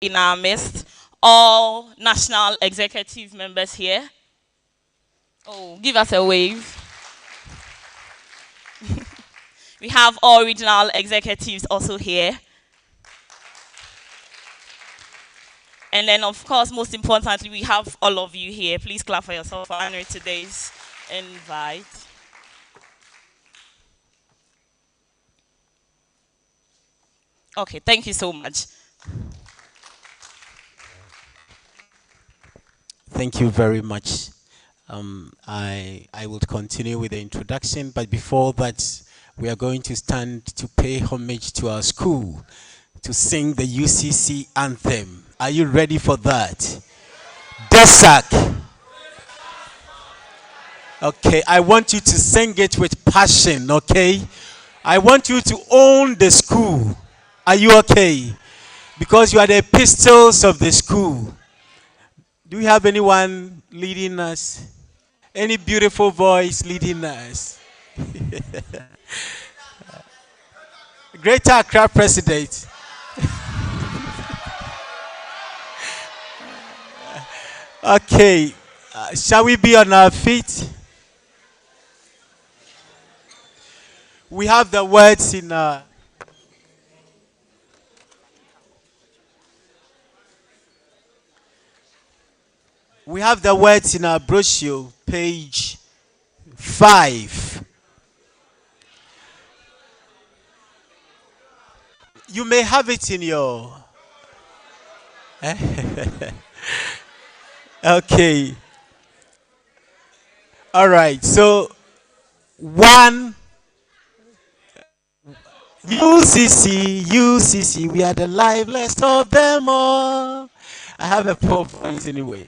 in our midst, all national executive members here. Oh, give us a wave. We have all regional executives also here. And then, of course, most importantly, we have all of you here. Please clap for yourself for honoring today's invite. Okay, thank you so much. Thank you very much. I will continue with the introduction, but before that, we are going to stand to pay homage to our school, to sing the UCC anthem. Are you ready for that? Desag. Okay, I want you to sing it with passion, okay? I want you to own the school. Are you okay? Because you are the epistles of the school. Do we have anyone leading us? Any beautiful voice leading us? Greater Accra President. Okay, shall we be on our feet? We have the words in we have the words in our brochure, page 5. You may have it in your okay. All right. So one UCC, we are the liveliest of them all. I have a poor voice anyway.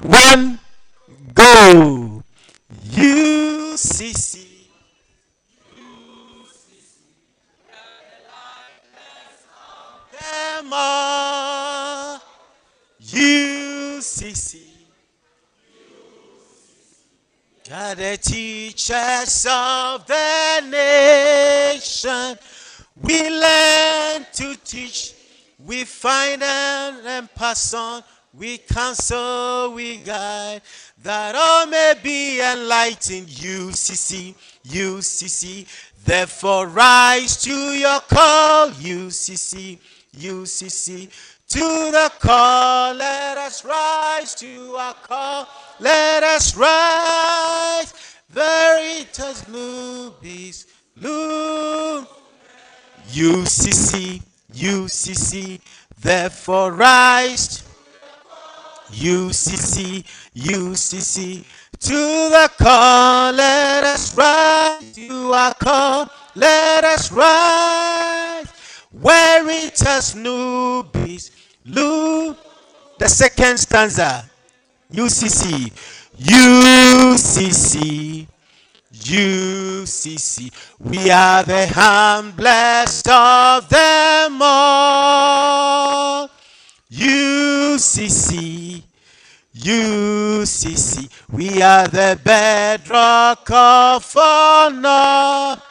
One, go. UCC. Them all. UCC. Are the teachers of the nation. We learn to teach. We find and pass on. We counsel, we guide, that all may be enlightened. UCC, UCC. Therefore rise to your call. UCC, UCC. To the call, let us rise to our call. Let us rise. Veritas nubis, lum. UCC, UCC. Therefore rise. UCC, UCC. To the call, let us rise. To our call, let us rise. Veritas nubis, lum. The second stanza. UCC, UCC, UCC. We are the humblest of them all. UCC, UCC. We are the bedrock of honor.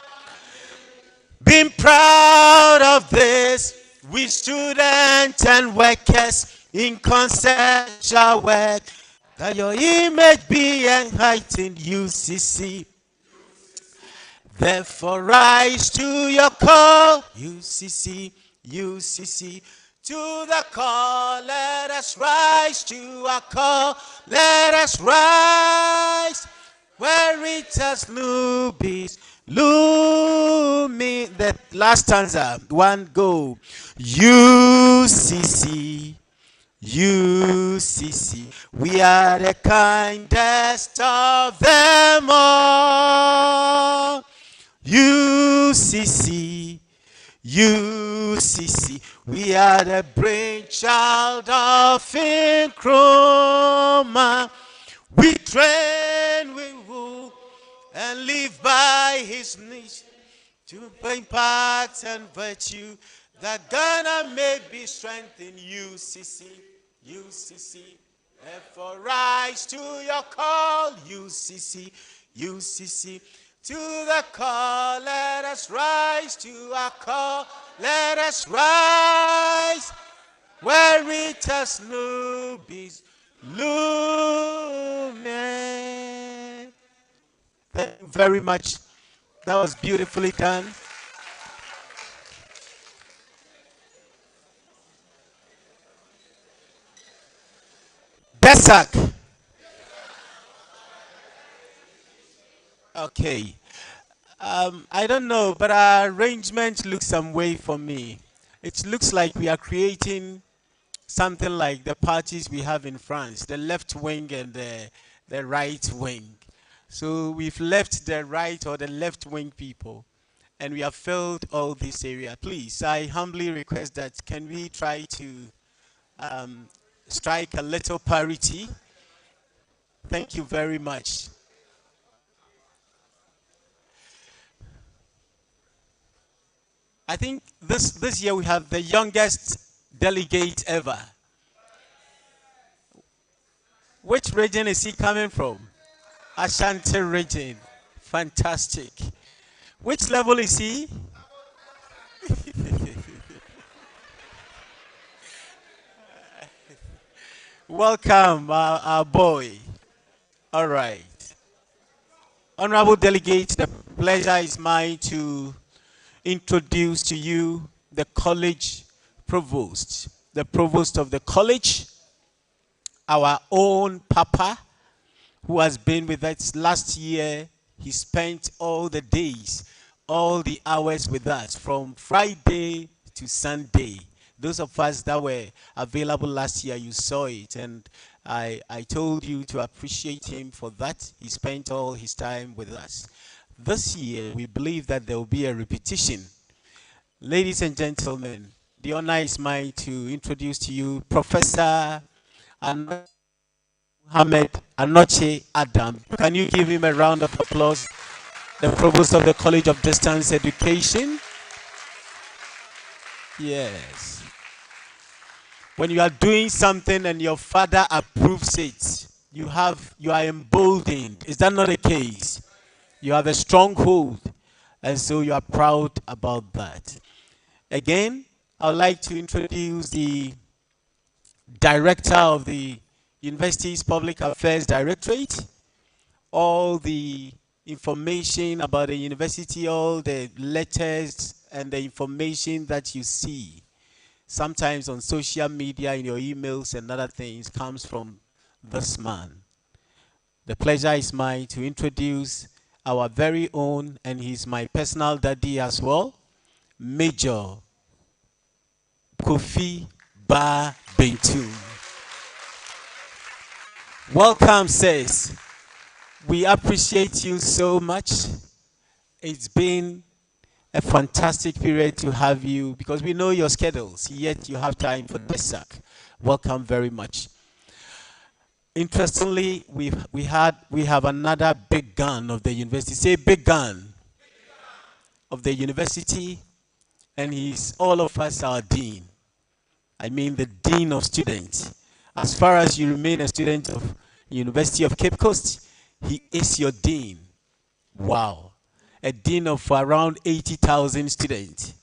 Being proud of this, we students and workers in concert shall work, that your image be enlightened. UCC. Therefore rise to your call. UCC, UCC. To the call, let us rise. To our call, let us rise. Veritas nubis, lumi. The last stanza. One, go. UCC, UCC. We are the kindest of them all. UCC, UCC. We are the brainchild of Nkrumah. We train, we rule, and live by his niche to impact and virtue, that Ghana may be strengthened. UCC, UCC. Therefore rise to your call. UCC, UCC. To the call, let us rise. To our call, let us rise. Greatest newbies, Lumen. Thank you very much. That was beautifully done. Desag. Okay. I don't know, but our arrangement looks some way for me. It looks like we are creating something like the parties we have in France, the left wing and the right wing. So we've left the right or the left wing people and we have filled all this area. Please, I humbly request that can we try to um, strike a little parity? Thank you very much. I think this year we have the youngest delegate ever. Which region is he coming from? Ashanti region. Fantastic. Which level is he? Welcome, our boy. All right. Honorable Delegate, the pleasure is mine to introduce to you the college provost, the provost of the college, our own Papa, who has been with us last year. He spent all the days, all the hours with us from Friday to Sunday. Those of us that were available last year, you saw it, and I told you to appreciate him for that. He spent all his time with us. This year, we believe that there will be a repetition. Ladies and gentlemen, the honor is mine to introduce to you Professor Mohammed Anoche Adam. Can you give him a round of applause? The Provost of the College of Distance Education. Yes. When you are doing something and your father approves it, you are emboldened. Is that not the case? You have a stronghold, and so you are proud about that. Again, I would like to introduce the Director of the University's Public Affairs Directorate. All the information about the university, all the letters and the information that you see, sometimes on social media, in your emails and other things, comes from this man. The pleasure is mine to introduce our very own, and he's my personal daddy as well, Major Kofi Ba Bentu. Welcome, says. We appreciate you so much. It's been a fantastic period to have you because we know your schedules, yet you have time for Desag. Welcome very much. Interestingly, we have another big gun of the university. Say big gun of the university, and he's all of us our dean. I mean the dean of students. As far as you remain a student of University of Cape Coast, he is your dean. Wow. A dean of around 80,000 students.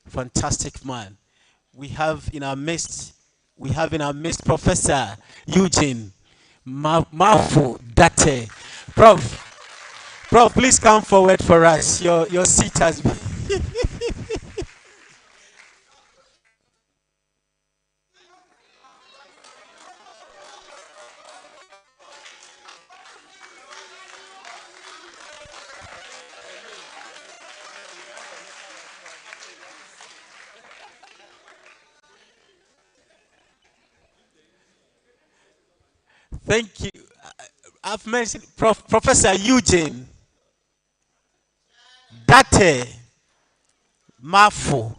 Fantastic man. We have in our midst Professor Eugene Mafu Date. Prof, please come forward for us. Your seat has been. Thank you. I've mentioned Professor Eugene Date Mafu.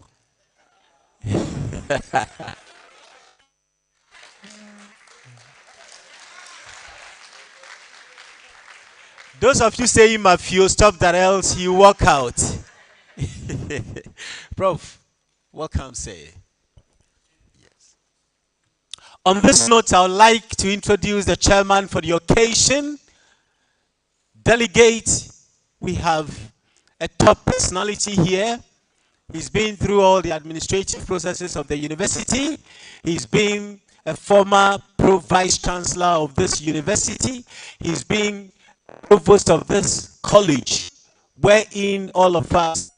Those of you saying Mafio, stop that, else you walk out. Prof, welcome, say. On this note, I would like to introduce the chairman for the occasion. Delegate, we have a top personality here. He's been through all the administrative processes of the university. He's been a former Vice Chancellor of this university. He's been Provost of this college, wherein all of us.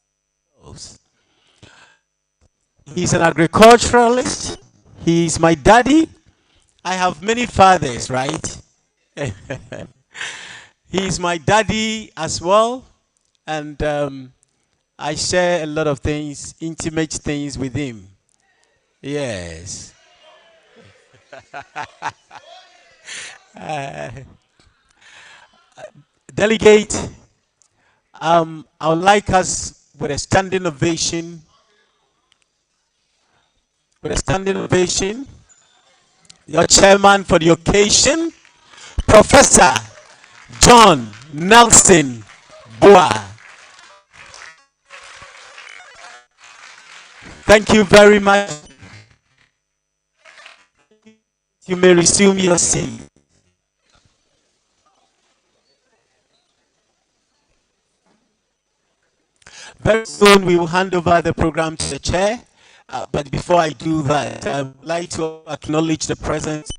He's an agriculturalist. He's my daddy. I have many fathers, right? He's my daddy as well. And I share a lot of things, intimate things with him. Yes. Delegate, I would like us with a standing ovation, your chairman for the occasion, Professor John Nelson Boa. Thank you very much. You may resume your seat. Very soon we will hand over the program to the chair. But before I do that, I would like to acknowledge the presence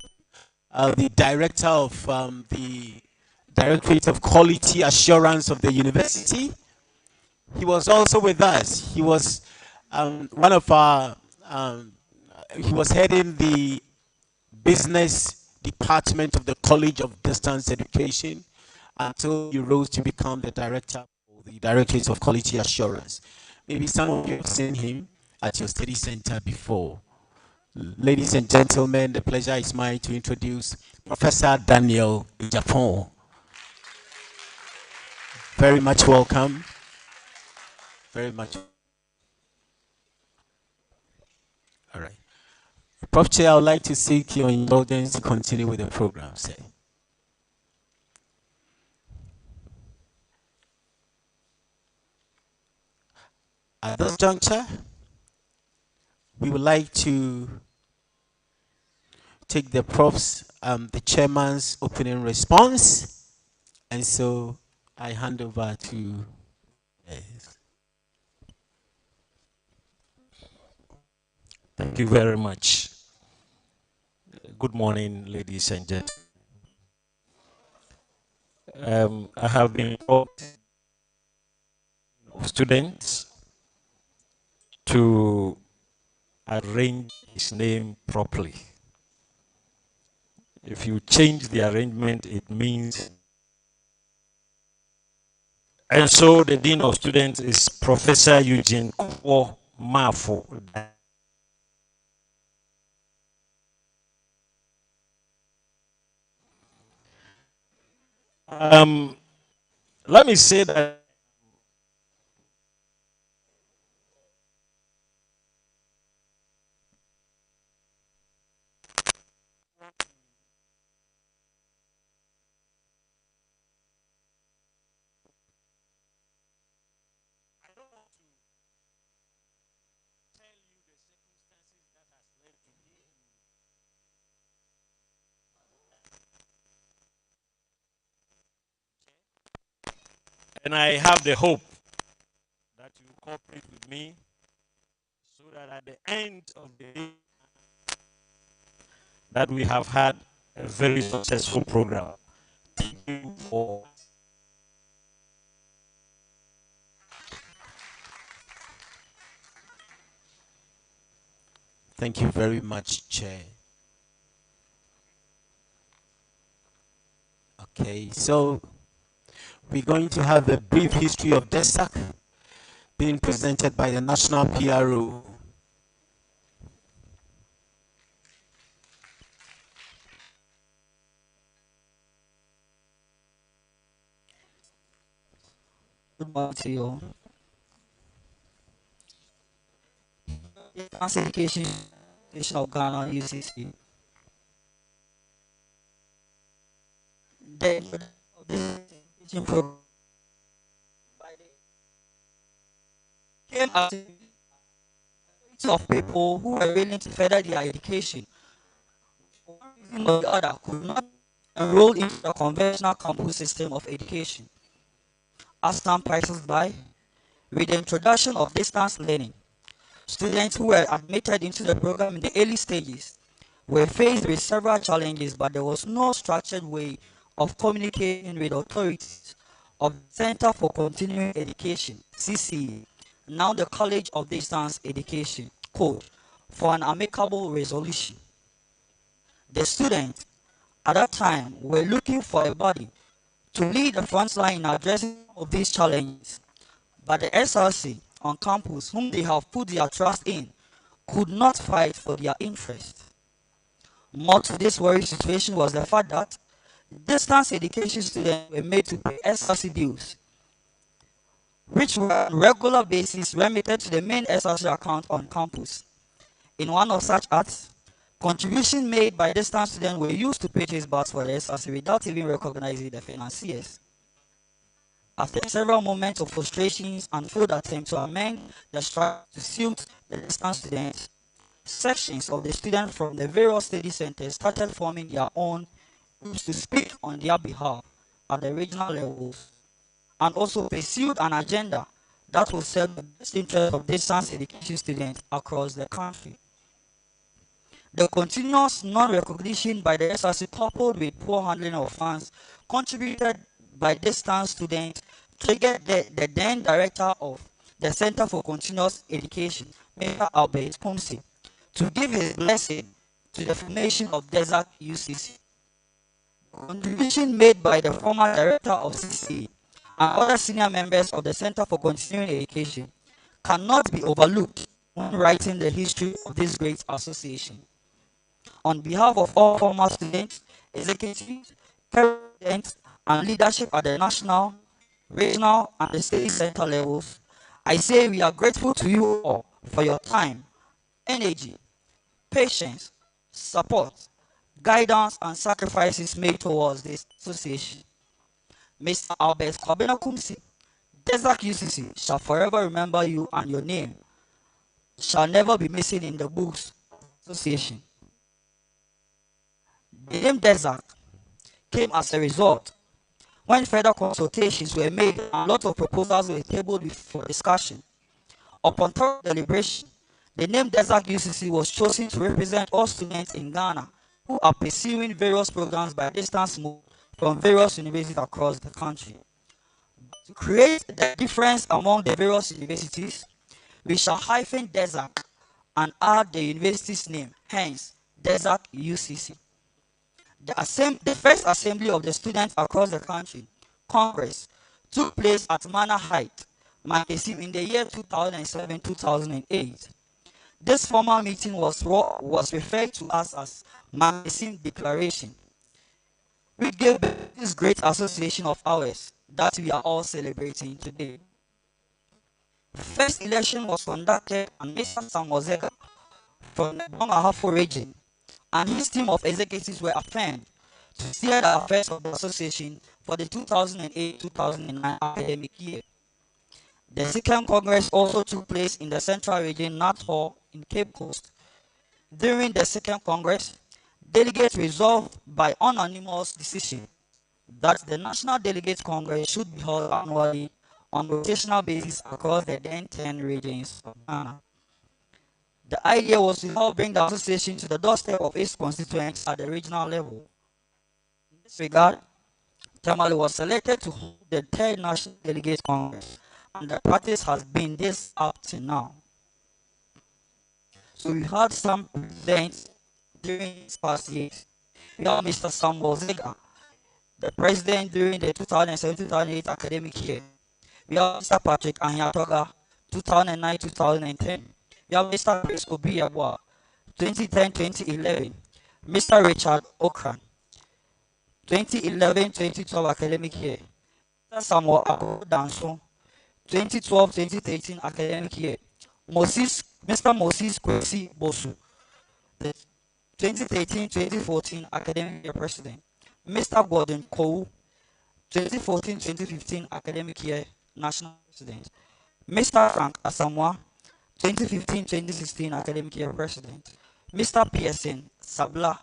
of the director of the Directorate of Quality Assurance of the university. He was also with us. He was one of our, he was heading the business department of the College of Distance Education until he rose to become the director of the Directorate of Quality Assurance. Maybe some of you have seen him at your study center before. Ladies and gentlemen, the pleasure is mine to introduce Professor Daniel Japon. Very much welcome. Very much. All right. Prof. Chair, I would like to seek your indulgence to continue with the program, sir. At this juncture, we would like to take the prof's, the chairman's opening response, and so I hand over to. Thank you very much. Good morning, ladies and gentlemen. I have been taught students to arrange his name properly. If you change the arrangement, it means. And so the Dean of Students is Professor Eugene Kwo Mafo. Let me say that and I have the hope that you cooperate with me so that at the end of the day that we have had a very successful program. Thank you for Thank you very much, Chair. Okay, so we're going to have a brief history of Desag-Ucc being presented by the National PRO. Good morning to you. Distance Education of Ghana UCC. The introduction of this education program came as a community of people who were willing to further their education. For one reason or the other, could not enroll into the conventional campus system of education. As time passes by, with the introduction of distance learning, students who were admitted into the program in the early stages were faced with several challenges, but there was no structured way of communicating with authorities of the Center for Continuing Education, CCE, now the College of Distance Education, code, for an amicable resolution. The students at that time were looking for a body to lead the front line in addressing some of these challenges, but the SRC on campus, whom they have put their trust in, could not fight for their interest. More to this worrying situation was the fact that distance education students were made to pay SRC dues, which were on a regular basis remitted to the main SRC account on campus. In one of such acts, contributions made by distance students were used to purchase bags for the SRC without even recognizing the financiers. After several moments of frustrations and failed attempts to amend the structure to suit the distance students, sections of the students from the various study centers started forming their own groups to speak on their behalf at the regional levels, and also pursued an agenda that will serve the best interest of distance education students across the country. The continuous non-recognition by the SRC coupled with poor handling of funds contributed by distance students triggered the then director of the Center for Continuous Education, Mr. Albert Pomsi, to give his blessing to the formation of Desag-Ucc. Contribution made by the former director of CCE and other senior members of the Center for Continuing Education cannot be overlooked when writing the history of this great association. On behalf of all former students, executives, presidents, and leadership at the national, regional, and the state center levels, I say we are grateful to you all for your time, energy, patience, support, guidance, and sacrifices made towards this association. Mr. Albert Kwabena-Kumsi, Desag-Ucc shall forever remember you, and your name shall never be missing in the books of the association. The name Desag came as a result when further consultations were made and a lot of proposals were tabled for discussion. Upon thorough deliberation, the name Desag-Ucc was chosen to represent all students in Ghana who are pursuing various programs by distance mode from various universities across the country. To create the difference among the various universities, we shall hyphen Desag and add the university's name, hence Desag-Ucc. The first assembly of the students across the country, Congress, took place at Manor Height, Mankesim, in the year 2007-2008. This formal meeting was referred to as Mankesim Declaration, which gave birth to this great association of ours that we are all celebrating today. The first election was conducted, and Mr. Samozega from the Bongahafo region and his team of executives were affirmed to steer the affairs of the association for the 2008-2009 academic year. The second Congress also took place in the Central Region, North Hall in Cape Coast. During the second Congress, delegates resolved by unanimous decision that the National Delegate Congress should be held annually on rotational basis across the then 10 regions of Ghana. The idea was to help bring the association to the doorstep of its constituents at the regional level. In this regard, Tamale was selected to hold the third National Delegate Congress, and the practice has been this up to now. So we had some presidents during these past years. We have Mr. Samuel Zega, the president during the 2007-2008 academic year. We have Mr. Patrick Anyatoga, 2009-2010. We have Mr. Chris Obiabwa, 2010-2011. Mr. Richard Okran, 2011-2012 academic year. Mr. Samuel Danso, 2012-2013 academic year. Mr. Moses Kwesi Bosu, the 2013-2014 academic year president. Mr. Gordon Kou, 2014-2015 academic year national president. Mr. Frank Asamoah, 2015-2016 academic year president. Mr. Pearson Sabla,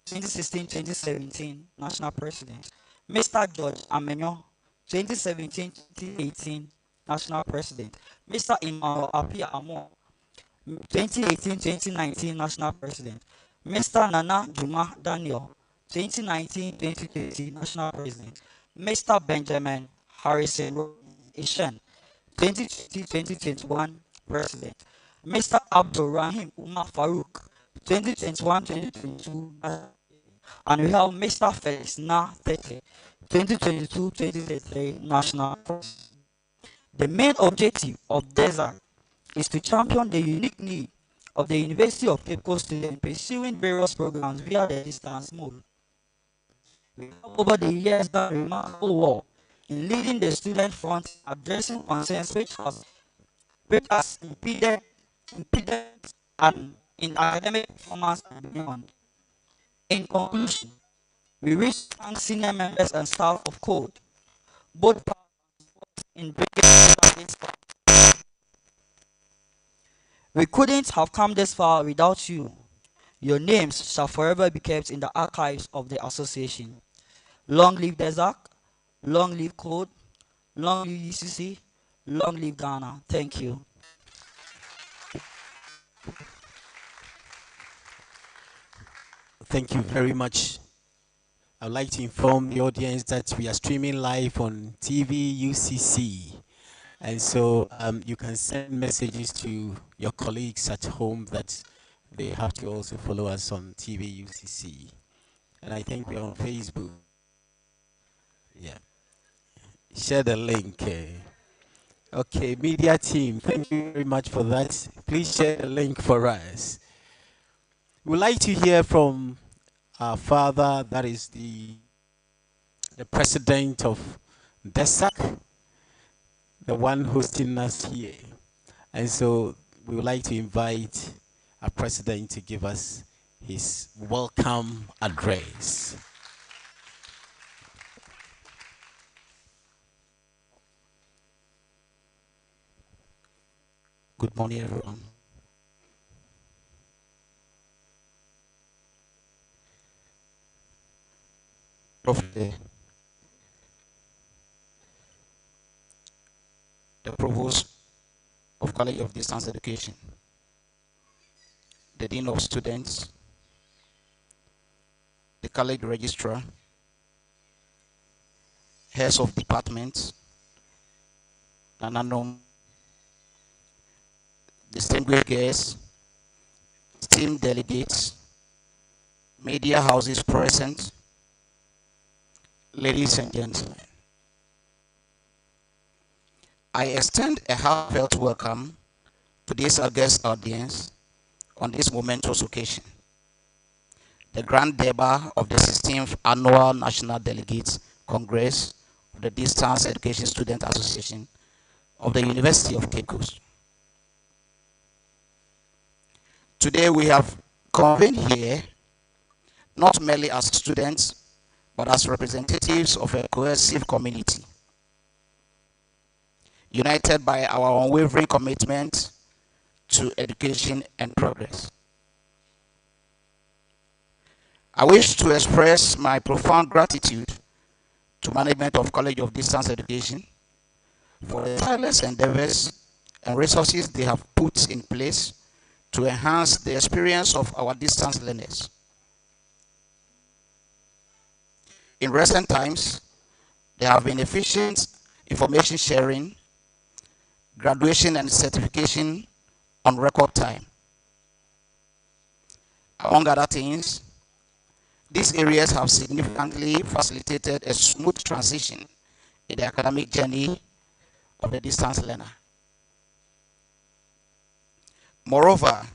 2016-2017 national president. Mr. George Amenyo, 2017-2018 national president. Mr. Emmanuel Apia Amo, 2018-2019 national president. Mr. Nana Juma Daniel, 2019-2020 National President. Mr. Benjamin Harrison Ishan, 2020-2021 President. Mr. Abdul Rahim Umar Farouk, 2021-2022 and we have Mr. Felix Na Tete, 2022-2023 National President. The main objective of Desag is to champion the unique need of the University of Cape Coast students pursuing various programs via the distance mode. We have over the years done remarkable work in leading the student front, addressing concerns which has impeded and in academic performance and beyond. In conclusion, we wish to thank senior members and staff of Code, both in bringing this far. We couldn't have come this far without you. Your names shall forever be kept in the archives of the association. Long live Desag, long live Code, long live UCC, long live Ghana. Thank you. Thank you very much. I'd like to inform the audience that we are streaming live on TV UCC. And so you can send messages to your colleagues at home that they have to also follow us on TV UCC. And I think we're on Facebook. Yeah. Share the link. Okay, media team, thank you very much for that. Please share the link for us. We'd like to hear from our father, that is the president of Desag, the one hosting us here. And so we would like to invite our president to give us his welcome address. Good morning, everyone. The Provost of College of Distance Education, the Dean of Students, the College Registrar, heads of departments, and unknown distinguished guests, esteemed delegates, media houses present, ladies and gentlemen. I extend a heartfelt welcome to this august audience on this momentous occasion, the Grand Deba of the 16th Annual National Delegates Congress of the Distance Education Student Association of the University of Cape Coast. Today we have convened here not merely as students, but as representatives of a cohesive community, united by our unwavering commitment to education and progress. I wish to express my profound gratitude to management of College of Distance Education for the tireless endeavors and resources they have put in place to enhance the experience of our distance learners. In recent times, there have been efficient information sharing, graduation and certification on record time. Among other things, these areas have significantly facilitated a smooth transition in the academic journey of the distance learner. Moreover,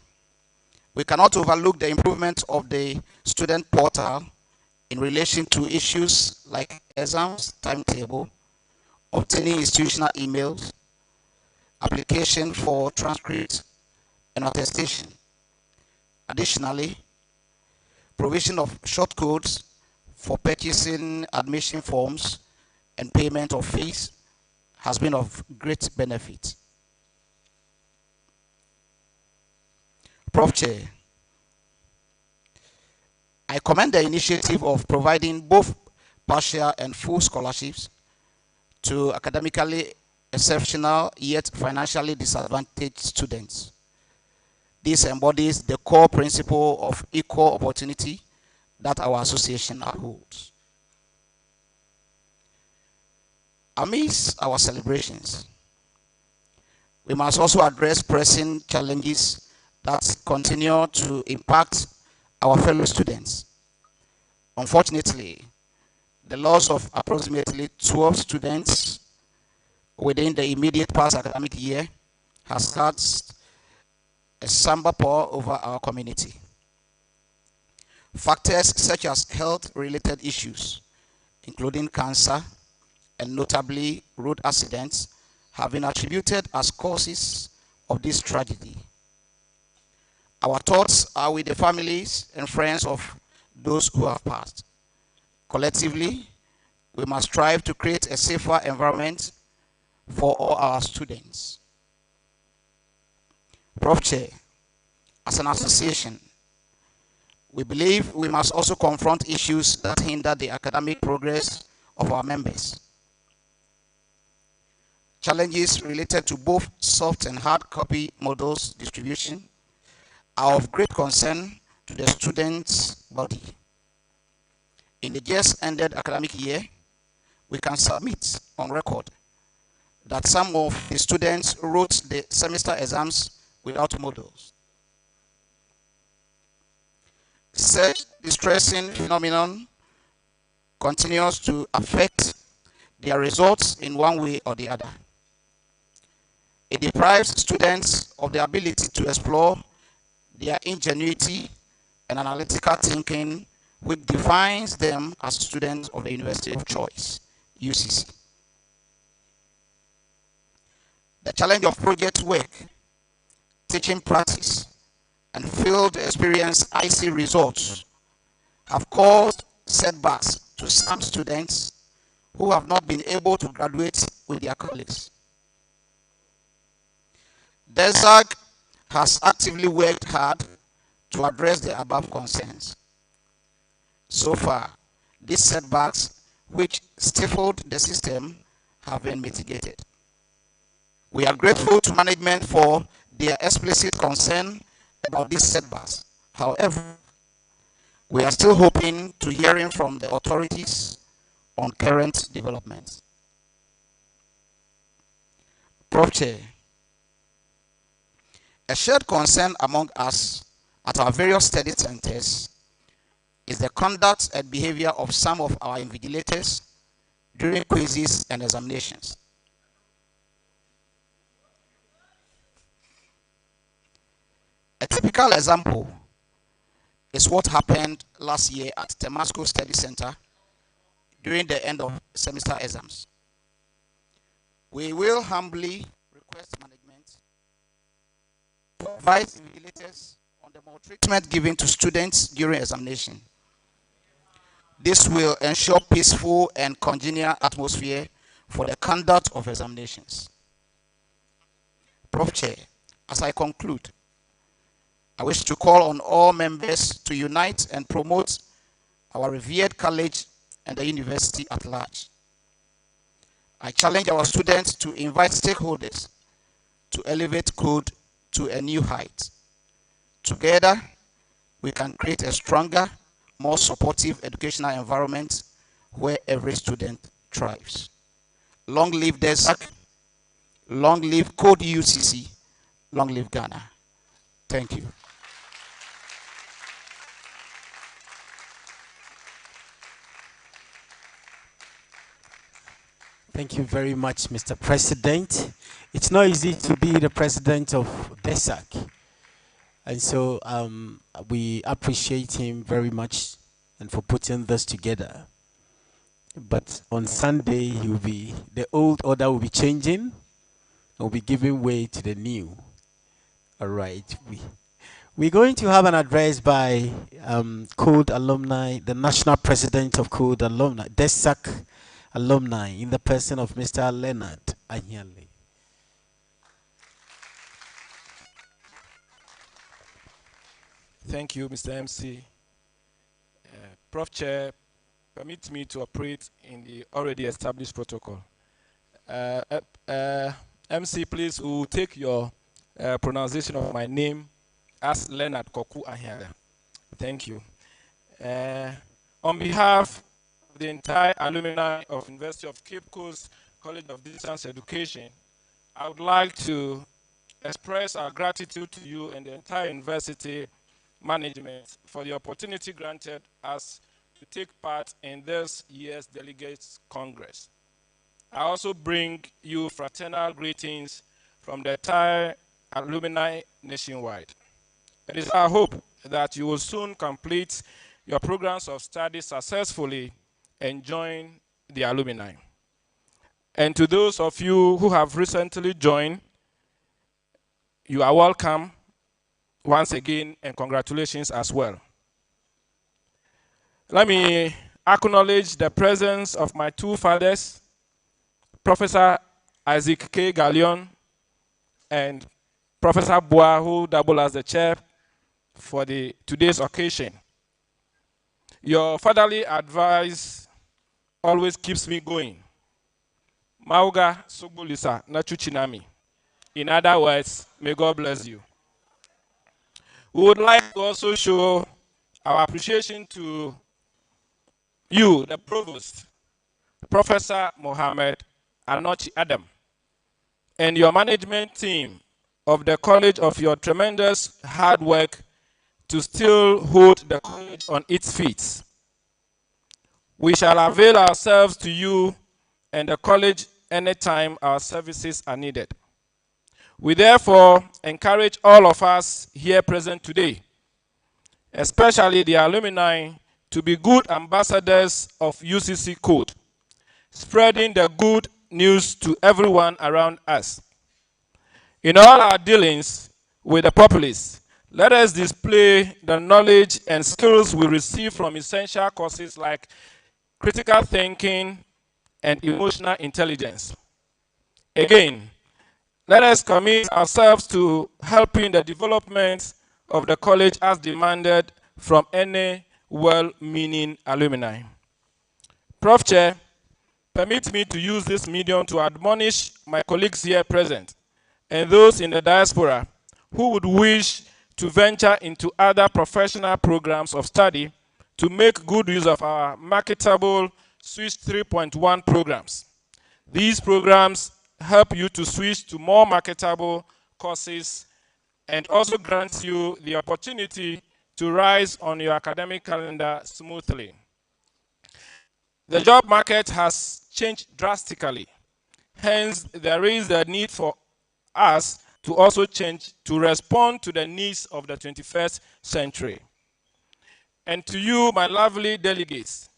we cannot overlook the improvement of the student portal in relation to issues like exams, timetable, obtaining institutional emails, application for transcript and attestation. Additionally, provision of short codes for purchasing admission forms and payment of fees has been of great benefit. Prof. Chair, I commend the initiative of providing both partial and full scholarships to academically exceptional yet financially disadvantaged students. This embodies the core principle of equal opportunity that our association upholds. Amidst our celebrations, we must also address pressing challenges that continue to impact our fellow students. Unfortunately, the loss of approximately 12 students within the immediate past academic year has cast a somber pall over our community. Factors such as health-related issues, including cancer and notably road accidents, have been attributed as causes of this tragedy. Our thoughts are with the families and friends of those who have passed. Collectively, we must strive to create a safer environment for all our students. Prof. Chair, as an association, we believe we must also confront issues that hinder the academic progress of our members. Challenges related to both soft and hard copy models distribution are of great concern to the students' body. In the just ended academic year, we can submit on record that some of the students wrote the semester exams without models. Such distressing phenomenon continues to affect their results in one way or the other. It deprives students of the ability to explore their ingenuity and analytical thinking, which defines them as students of the University of Choice, UCC. The challenge of project work, teaching practice, and field experience IC results have caused setbacks to some students who have not been able to graduate with their colleagues. Desag has actively worked hard to address the above concerns. So far, these setbacks, which stifled the system, have been mitigated. We are grateful to management for their explicit concern about these setbacks. However, we are still hoping to hearing from the authorities on current developments. Prof. Chair, a shared concern among us at our various study centers is the conduct and behavior of some of our invigilators during quizzes and examinations. A typical example is what happened last year at Temasco Study Center during the end of semester exams. We will humbly request management to advise invigilators on the maltreatment given to students during examination. This will ensure peaceful and congenial atmosphere for the conduct of examinations. Prof. Chair, as I conclude, I wish to call on all members to unite and promote our revered college and the university at large. I challenge our students to invite stakeholders to elevate code to a new height. Together, we can create a stronger, more supportive educational environment where every student thrives. Long live Desag, long live Code UCC, long live Ghana. Thank you. Thank you very much, Mr. President. It's not easy to be the president of Desag. And so we appreciate him very much and for putting this together. But on Sunday, the old order will be changing and will be giving way to the new. All right. We're going to have an address by Code Alumni, the national president of Code Alumni, Desag Alumni, in the person of Mr. Leonard Anyale. Thank you, Mr. MC. Prof. Chair, permit me to operate in the already established protocol. MC, please, will take your pronunciation of my name as Leonard Koku Ahiaga. Thank you. On behalf of the entire alumni of University of Cape Coast College of Distance Education, I would like to express our gratitude to you and the entire university management for the opportunity granted us to take part in this year's Delegates Congress. I also bring you fraternal greetings from the entire alumni nationwide. It is our hope that you will soon complete your programs of study successfully and join the alumni. And to those of you who have recently joined, you are welcome once again, and congratulations as well. Let me acknowledge the presence of my two fathers, Professor Isaac K. Gallion and Professor Boa, who double as the chair for today's occasion. Your fatherly advice always keeps me going. Mauga Sugulisa Nachuchinami. In other words, may God bless you. We would like to also show our appreciation to you, the Provost, Professor Mohammed Anochi Adam, and your management team of the college of your tremendous hard work to still hold the college on its feet. We shall avail ourselves to you and the college anytime our services are needed. We therefore encourage all of us here present today, especially the alumni, to be good ambassadors of UCC Code, spreading the good news to everyone around us. In all our dealings with the populace, let us display the knowledge and skills we receive from essential courses like critical thinking and emotional intelligence. Again, let us commit ourselves to helping the development of the college as demanded from any well-meaning alumni. Prof. Chair, permit me to use this medium to admonish my colleagues here present and those in the diaspora who would wish to venture into other professional programs of study to make good use of our marketable Switch 3.1 programs. These programs help you to switch to more marketable courses and also grant you the opportunity to rise on your academic calendar smoothly. The job market has changed drastically. Hence, there is the need for us to also change to respond to the needs of the 21st century. And to you, my lovely delegates,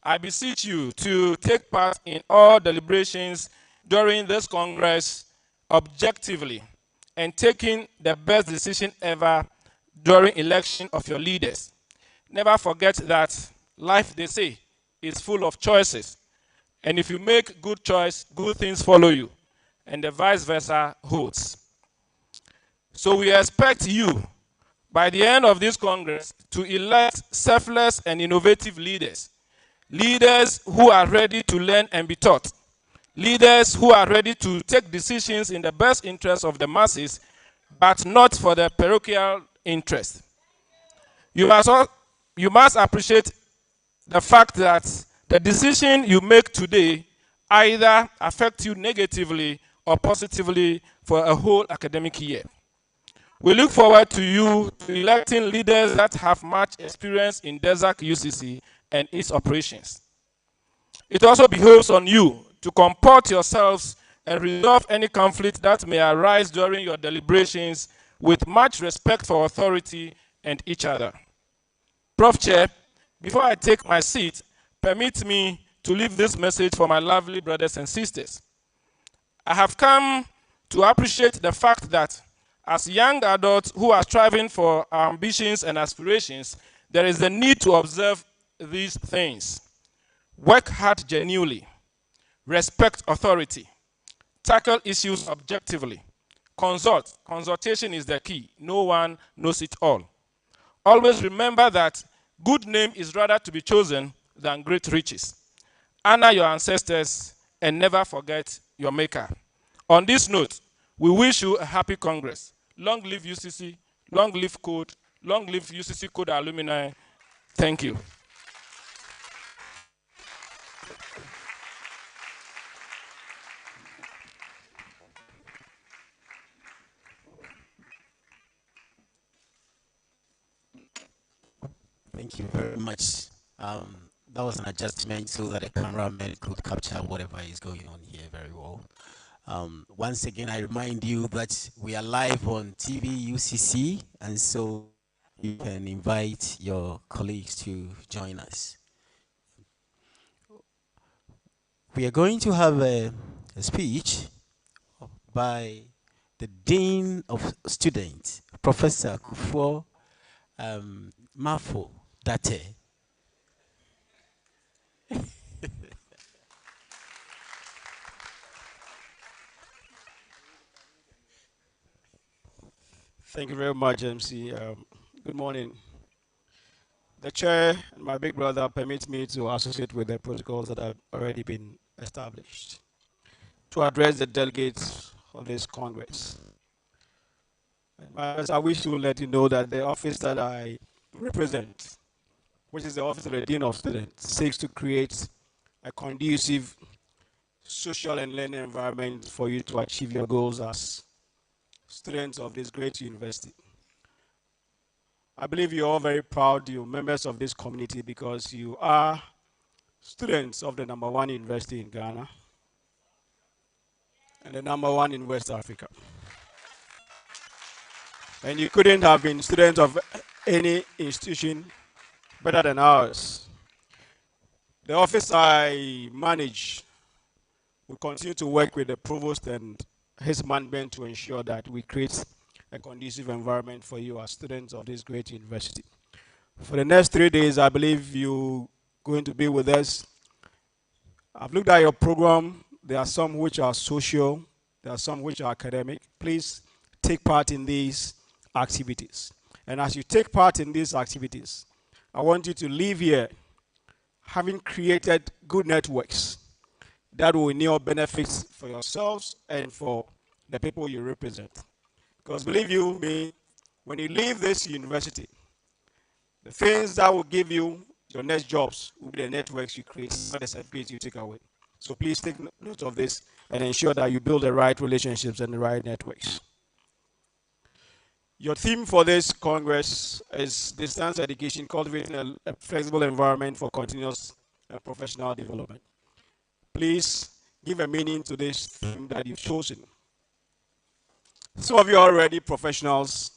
I beseech you to take part in all deliberations during this Congress objectively and taking the best decision ever during election of your leaders. Never forget that life, they say, is full of choices. And if you make good choice, good things follow you. And the vice versa holds. So we expect you, by the end of this Congress, to elect selfless and innovative leaders. Leaders who are ready to learn and be taught. Leaders who are ready to take decisions in the best interest of the masses, but not for their parochial interest. You must appreciate the fact that the decision you make today either affect you negatively or positively for a whole academic year. We look forward to you to electing leaders that have much experience in Desag-Ucc and its operations. It also behoves on you to comport yourselves and resolve any conflict that may arise during your deliberations with much respect for authority and each other. Prof. Chair, before I take my seat, permit me to leave this message for my lovely brothers and sisters. I have come to appreciate the fact that as young adults who are striving for our ambitions and aspirations, there is a need to observe these things. Work hard genuinely. Respect authority. Tackle issues objectively. Consult. Consultation is the key. No one knows it all. Always remember that good name is rather to be chosen than great riches. Honor your ancestors and never forget your maker. On this note, we wish you a happy Congress. Long live UCC, Long live code. Long live UCC Code Alumni. Thank you. Thank you very much. That was an adjustment so that the cameraman could capture whatever is going on here very well. Once again, I remind you that we are live on TV UCC, and so you can invite your colleagues to join us. We are going to have a speech by the Dean of Students, Professor Kufo Mafo Date. Thank you very much, MC. Good morning. The chair and my big brother permits me to associate with the protocols that have already been established to address the delegates of this Congress. I wish to let you know that the office that I represent, which is the Office of the Dean of Students, seeks to create a conducive social and learning environment for you to achieve your goals as students of this great university. I believe you're all very proud, you members of this community, because you are students of the #1 university in Ghana and the #1 in West Africa. And you couldn't have been students of any institution better than ours. The office I manage will continue to work with the Provost and his management to ensure that we create a conducive environment for you as students of this great university. For the next 3 days, I believe you're going to be with us. I've looked at your program. There are some which are social, there are some which are academic. Please take part in these activities. And as you take part in these activities, I want you to leave here having created good networks that will enable benefits for yourselves and for the people you represent. Because believe you me, when you leave this university, the things that will give you your next jobs will be the networks you create, not the certificates you take away. So please take note of this and ensure that you build the right relationships and the right networks. Your theme for this Congress is distance education, cultivating a flexible environment for continuous professional development. Please give a meaning to this theme that you've chosen. Some of you are already professionals,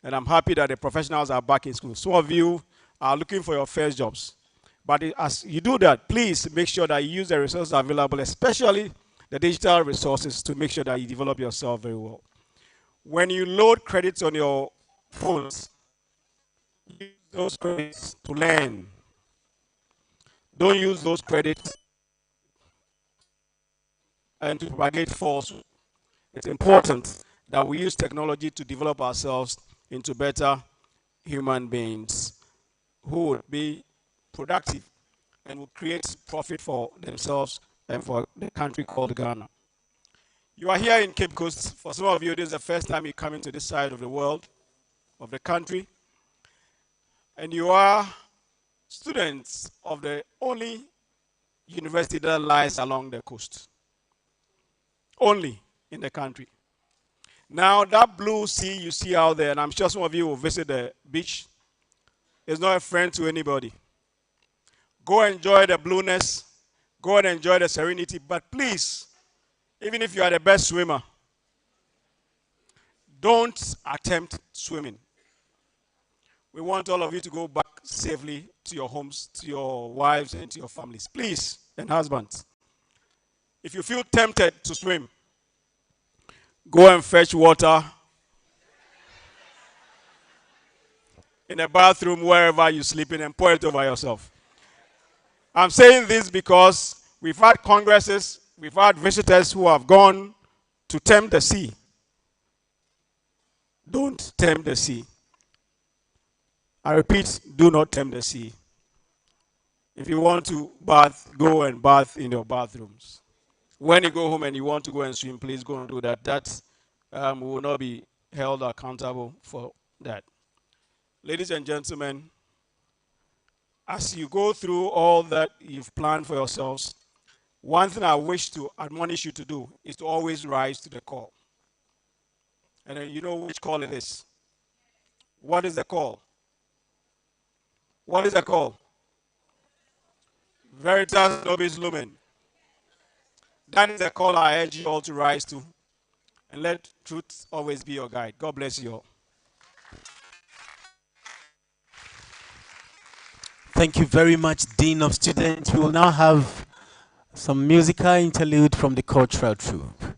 and I'm happy that the professionals are back in school. Some of you are looking for your first jobs. But as you do that, please make sure that you use the resources available, especially the digital resources, to make sure that you develop yourself very well. When you load credits on your phones, use those credits to learn. Don't use those credits and to propagate falsehood. It's important that we use technology to develop ourselves into better human beings who would be productive and will create profit for themselves and for the country called Ghana. You are here in Cape Coast. For some of you, this is the first time you come into this side of the world, of the country, and you are students of the only university that lies along the coast. Only in the country. Now, that blue sea you see out there, and I'm sure some of you will visit the beach, is not a friend to anybody. Go enjoy the blueness, go and enjoy the serenity, but please, even if you are the best swimmer, don't attempt swimming. We want all of you to go back safely to your homes, to your wives, and to your families. Please, and husbands, if you feel tempted to swim, go and fetch water in the bathroom, wherever you sleep in, and pour it over yourself. I'm saying this because we've had congresses, we've had visitors who have gone to tempt the sea. Don't tempt the sea. I repeat, do not tempt the sea. If you want to bath, go and bath in your bathrooms. When you go home and you want to go and swim, please go and do that. That will not be held accountable for that. Ladies and gentlemen, as you go through all that you've planned for yourselves, one thing I wish to admonish you to do is to always rise to the call. And then you know which call it is. What is the call? What is the call? Veritas nobis lumen. That is the call I urge you all to rise to. And let truth always be your guide. God bless you all. Thank you very much, Dean of Students. We will now have some musical interlude from the cultural troupe.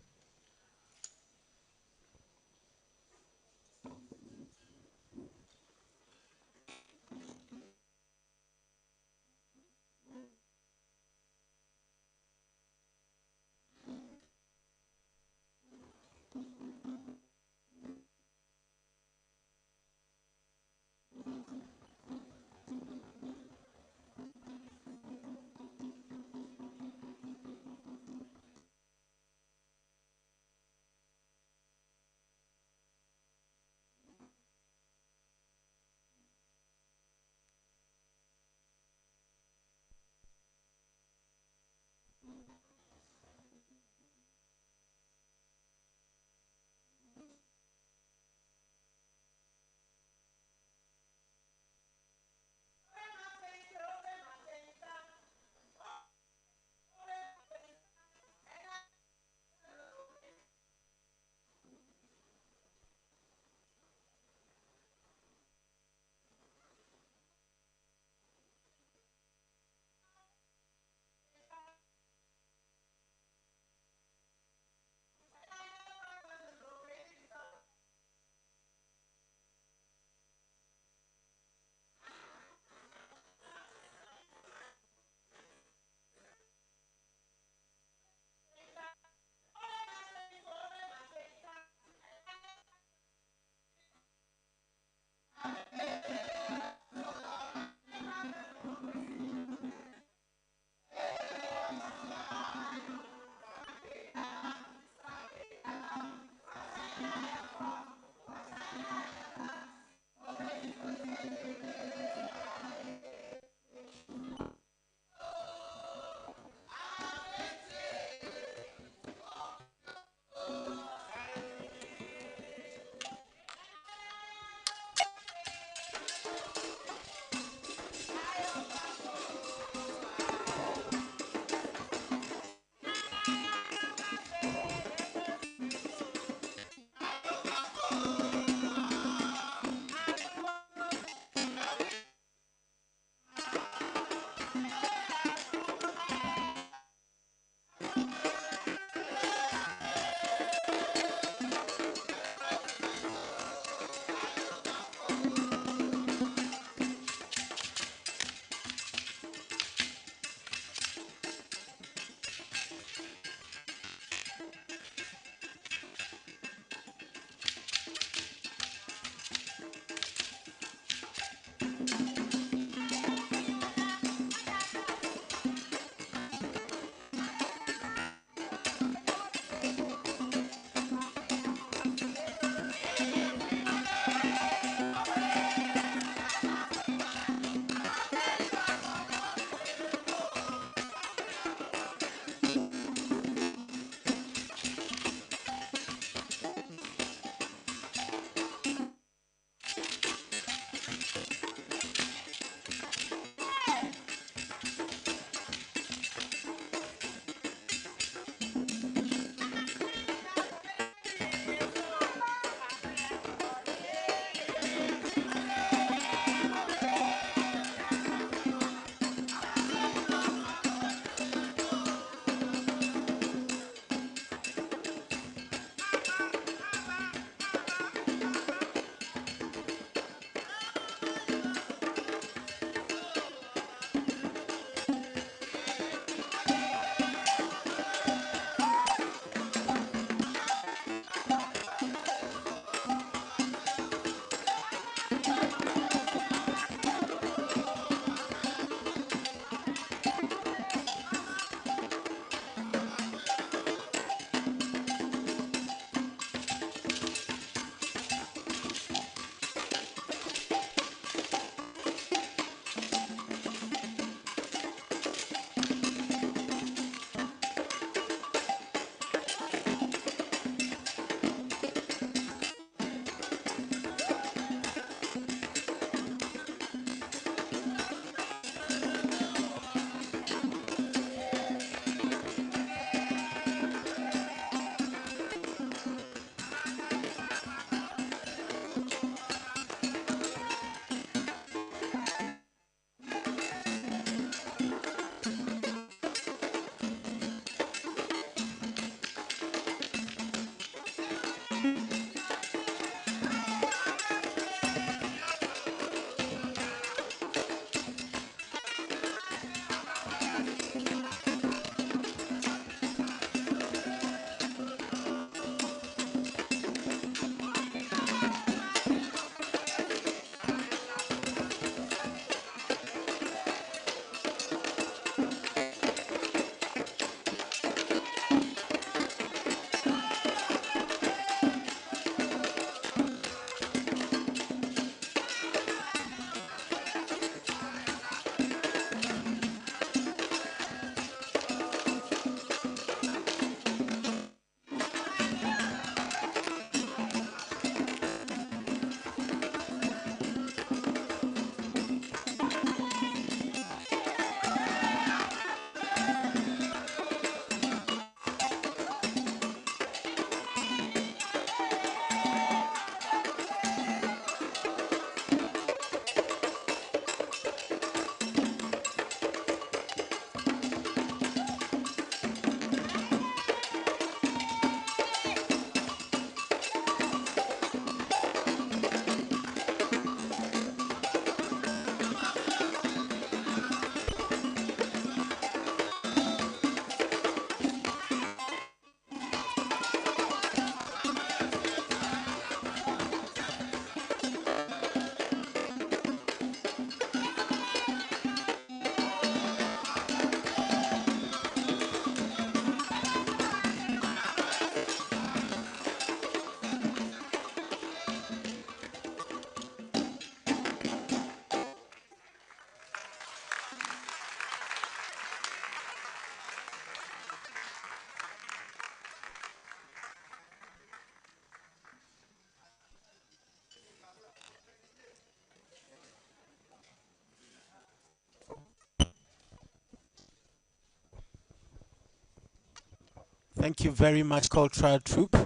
Thank you very much, cultural troop.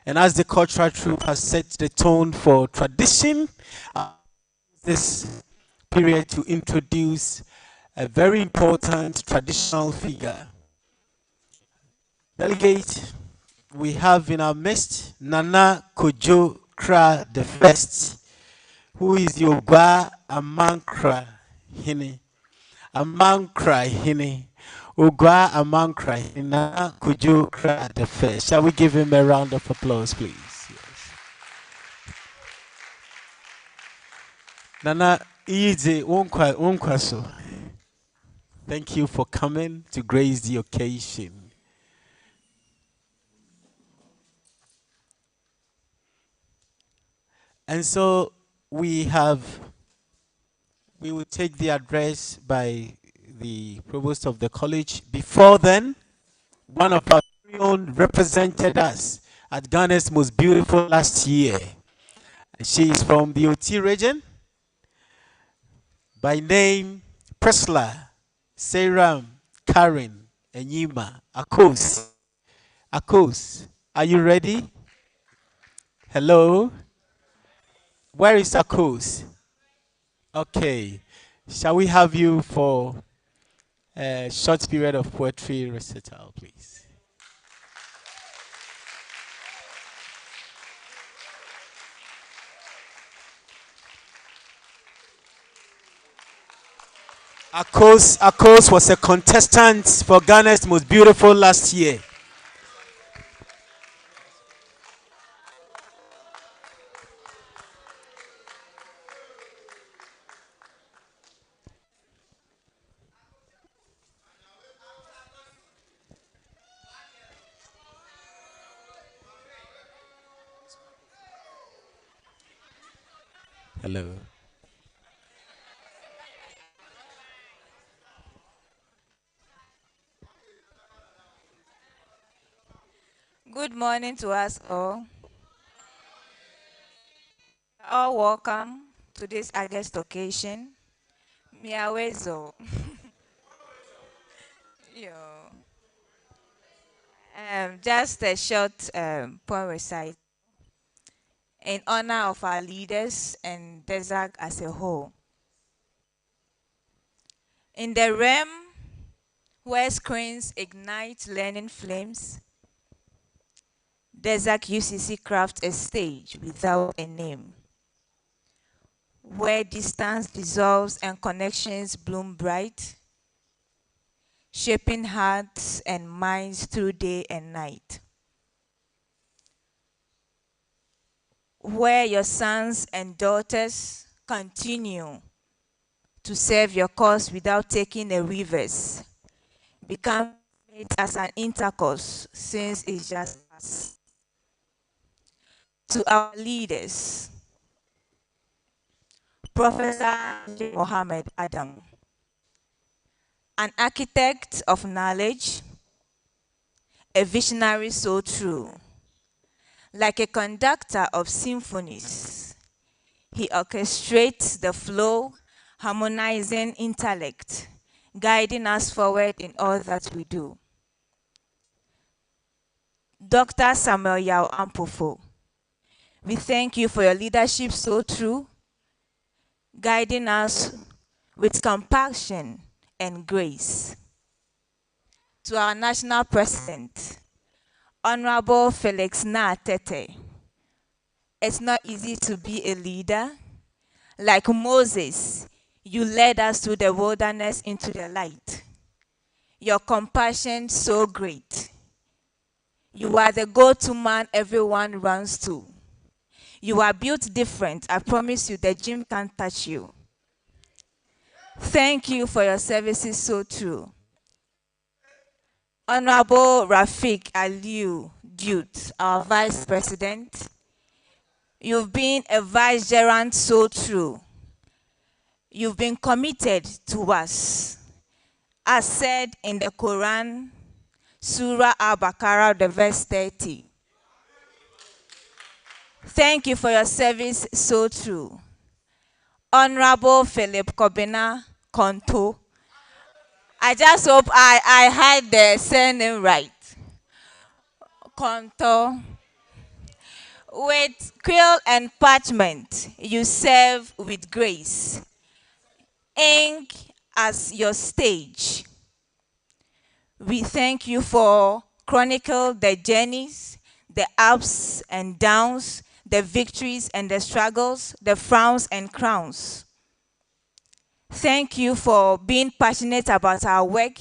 And as the cultural troop has set the tone for tradition, this period to introduce a very important traditional figure. Delegate, we have in our midst Nana Kojo Kra the First, who is Yoga Amankra Hine. Amankra Hine. Ogwa Amankra Hine. Nana Kojo Kra the First. Shall we give him a round of applause, please? Yes. Nana Ize Unkwaso. Thank you for coming to grace the occasion. And so we will take the address by the provost of the college. Before then, one of our very own represented us at Ghana's Most Beautiful last year. She is from the OT region. By name, Priscilla, Seram, Karen, Enyima, Akos. Akos, are you ready? Hello? Where is Akos? Okay. Shall we have you for a short period of poetry recital, please? Akos was a contestant for Ghana's Most Beautiful last year. Hello. Good morning to us all. All welcome to this August occasion. Miawezo. Yo. Just a short poem recite in honor of our leaders and Desag as a whole. In the realm where screens ignite learning flames, Desag-Ucc crafts a stage without a name, where distance dissolves and connections bloom bright, shaping hearts and minds through day and night. Where your sons and daughters continue to serve your cause without taking a reverse, become it as an intercourse since it's just us. To our leaders, Professor Mohammed Adam, an architect of knowledge, a visionary so true. Like a conductor of symphonies, he orchestrates the flow, harmonizing intellect, guiding us forward in all that we do. Dr. Samuel Yao Ampofo, we thank you for your leadership so true, guiding us with compassion and grace. To our national president, Honorable Felix Tete, it's not easy to be a leader. Like Moses, you led us through the wilderness into the light. Your compassion so great. You are the go-to man everyone runs to. You are built different. I promise you the gym can't touch you. Thank you for your services so true. Honorable Rafiq Aliu Dute, our Vice President, you've been a vicegerent so true. You've been committed to us. As said in the Quran, Surah Al-Baqarah, the verse 30. Thank you for your service so true. Honorable Philip Kobina Konto, I just hope I had the surname right. Konto. With quill and parchment, you serve with grace. Ink as your stage. We thank you for chronicle the journeys, the ups and downs, the victories and the struggles, the frowns and crowns. Thank you for being passionate about our work,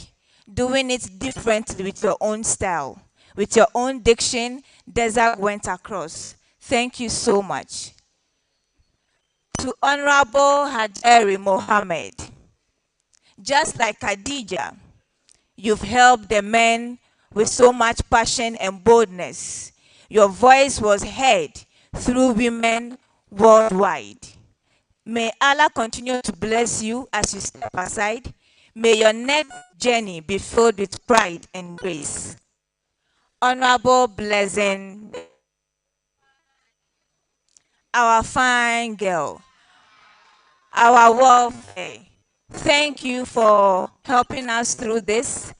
doing it differently with your own style, with your own diction. Desag went across. Thank you so much. To Honorable Hajeri Mohammed, just like Khadija, you've helped the men with so much passion and boldness. Your voice was heard through women worldwide. May Allah continue to bless you as you step aside. May your next journey be filled with pride and grace. Honorable Blessing, our fine girl, our warfare. Thank you for helping us through this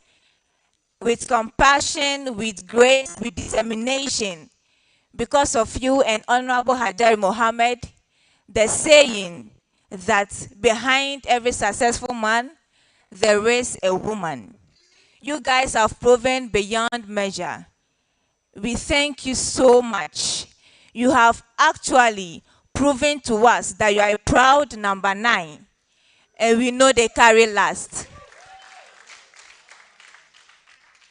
with compassion, with grace, with determination. Because of you and Honorable Hajari Mohammed, the saying that behind every successful man, there is a woman. You guys have proven beyond measure. We thank you so much. You have actually proven to us that you are a proud number 9. And we know they carry last.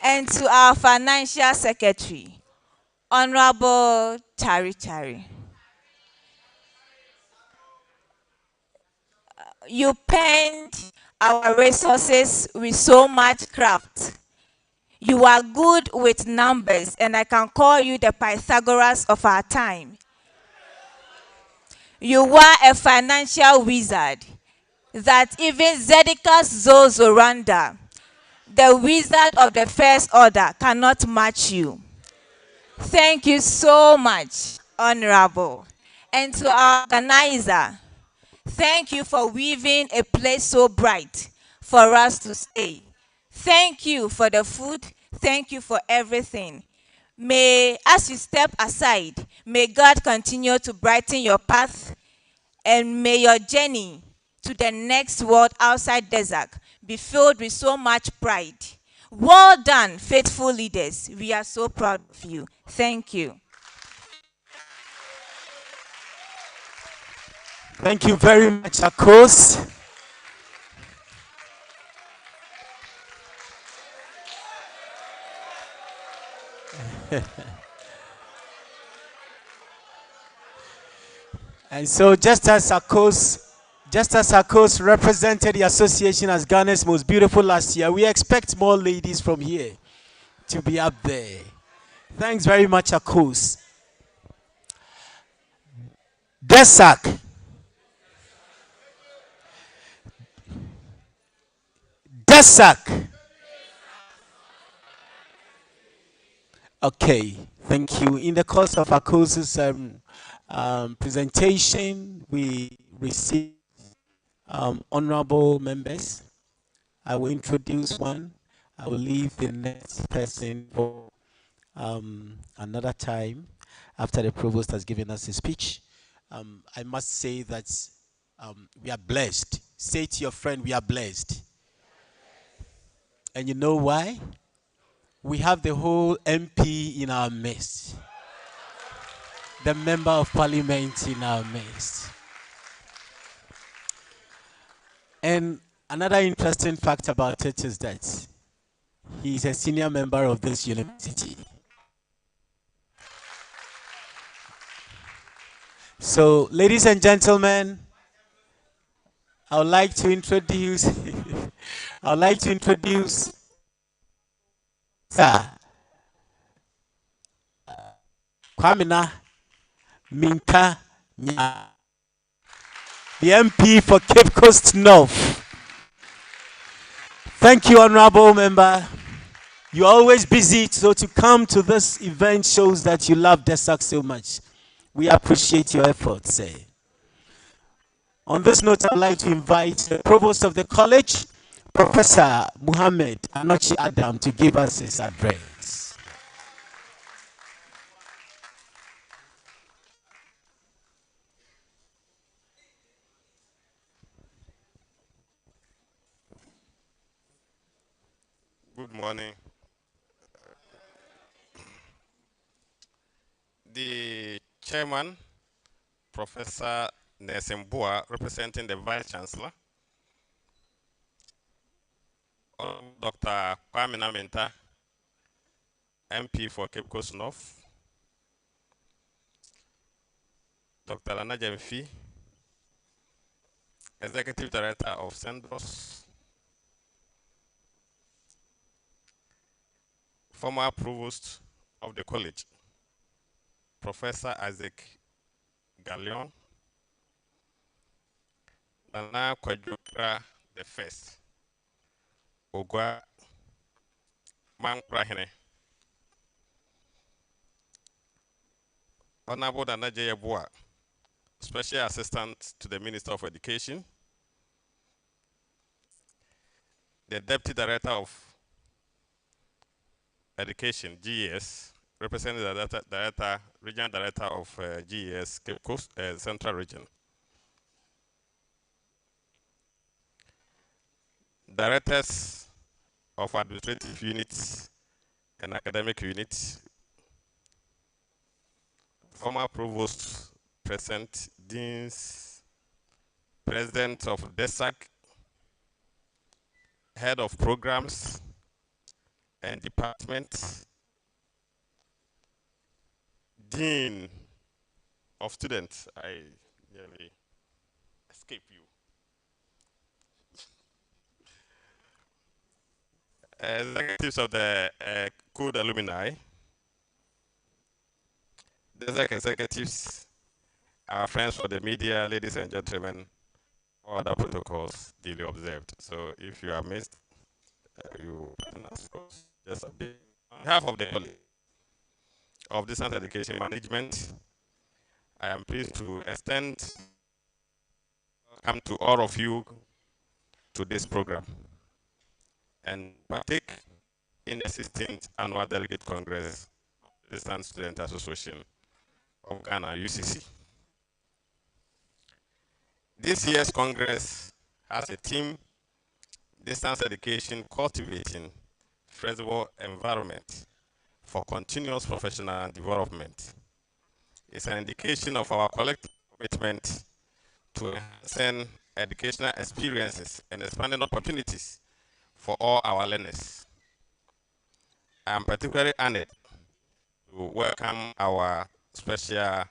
And to our financial secretary, Honorable Chari Chari. You penned our resources with so much craft. You are good with numbers, and I can call you the Pythagoras of our time. You were a financial wizard that even Zedekias Zozoranda, the wizard of the first order, cannot match you. Thank you so much, Honorable. And to our organizer, thank you for weaving a place so bright for us to stay. Thank you for the food. Thank you for everything. May, as you step aside, may God continue to brighten your path, and may your journey to the next world outside Desag be filled with so much pride. Well done, faithful leaders. We are so proud of you. Thank you. Thank you very much, Akos. And so just as Akos represented the association as Ghana's most beautiful last year, we expect more ladies from here to be up there. Thanks very much, Akos. Desag. Desag. Okay, thank you. In the course of Akos's presentation, we received honorable members. I will introduce one. I will leave the next person for another time after the provost has given us a speech. I must say that we are blessed. Say to your friend, we are blessed. And you know why? We have the whole MP in our midst. The member of parliament in our midst. And another interesting fact about it is that he is a senior member of this university. So, ladies and gentlemen, I would like to introduce Kwamina Minka Nya, the MP for Cape Coast North. Thank you, honorable member. You're always busy, so to come to this event shows that you love Desag so much. We appreciate your efforts, sir. On this note, I'd like to invite the provost of the college, Professor Muhammad Anochi Adam, to give us his address. Good morning. The chairman, Professor Nesembua, representing the Vice Chancellor, Dr. Kwame Namenta, MP for Cape Coast North, Dr. Lana Jemfi, Executive Director of Centros, former Provost of the College, Professor Isaac Gallion, Nana Kwadjokra the First, Ogwa Mankrahine, Honorable Nana Jayabua, Special Assistant to the Minister of Education, the Deputy Director of Education, GES, representing the Regional Director of GES, Cape Coast, Central Region. Directors of administrative units and academic units, former provost present, deans, president of Desag-Ucc, head of programs and department, dean of students. I nearly escape you. Executives of the CULT Alumni, Desag executives, our friends for the media, ladies and gentlemen, all other protocols duly observed. So if you are missed, you just a bit. On behalf of the College of Distance Education Management, I am pleased to extend welcome to all of you to this program and partake in the 16th Annual Delegate Congress of the Distance Student Association of Ghana, UCC. This year's Congress has a theme, Distance Education Cultivating Flexible Environment for Continuous Professional Development. It's an indication of our collective commitment to enhancing educational experiences and expanding opportunities for all our learners. I am particularly honored to welcome our special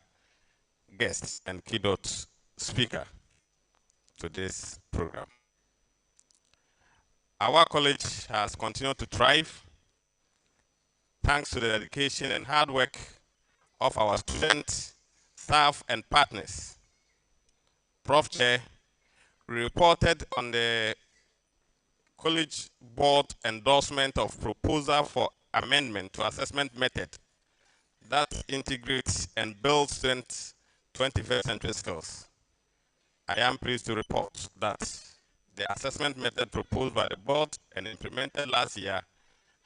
guest and keynote speaker to this program. Our college has continued to thrive thanks to the dedication and hard work of our students, staff, and partners. Prof. Chair reported on the college board endorsement of proposal for amendment to assessment method that integrates and builds students' 21st century skills. I am pleased to report that the assessment method proposed by the board and implemented last year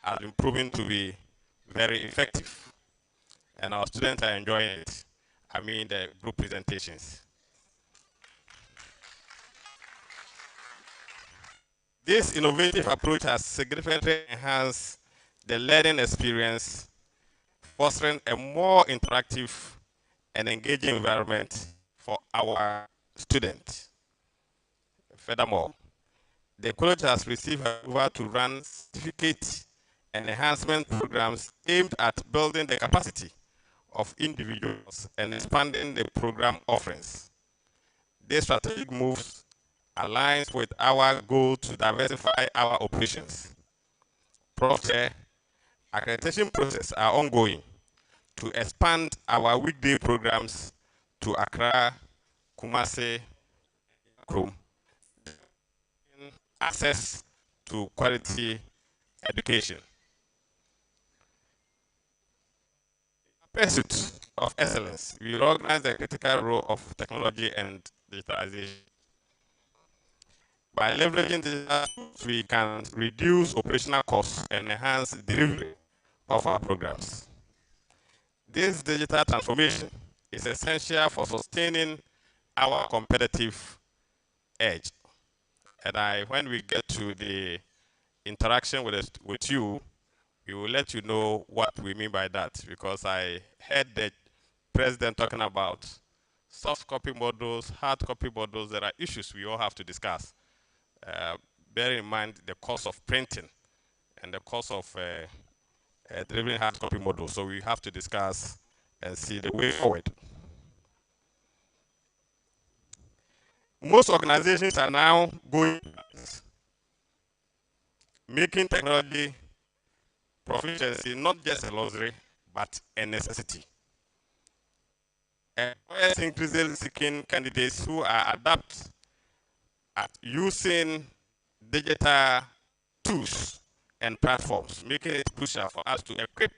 has been proven to be very effective, and our students are enjoying it. I mean the group presentations. This innovative approach has significantly enhanced the learning experience, fostering a more interactive and engaging environment for our students. Furthermore, the college has received approval to run certificate and enhancement programs aimed at building the capacity of individuals and expanding the program offerings. This strategic move aligns with our goal to diversify our operations. Prof. Chair, accreditation processes are ongoing to expand our weekday programs to Accra, Kumasi, Krom, access to quality education. Pursuit of excellence, we recognize the critical role of technology and digitalization. By leveraging digital tools, we can reduce operational costs and enhance delivery of our programs. This digital transformation is essential for sustaining our competitive edge. And when we get to the interaction with you, we will let you know what we mean by that, because I heard the president talking about soft copy models, hard copy models. There are issues we all have to discuss. Bear in mind the cost of printing and the cost of delivering hard copy models. So we have to discuss and see the way forward. Most organizations are now going making technology proficiency not just a luxury, but a necessity. Employers increasingly seeking candidates who are adept at using digital tools and platforms, making it crucial for us to equip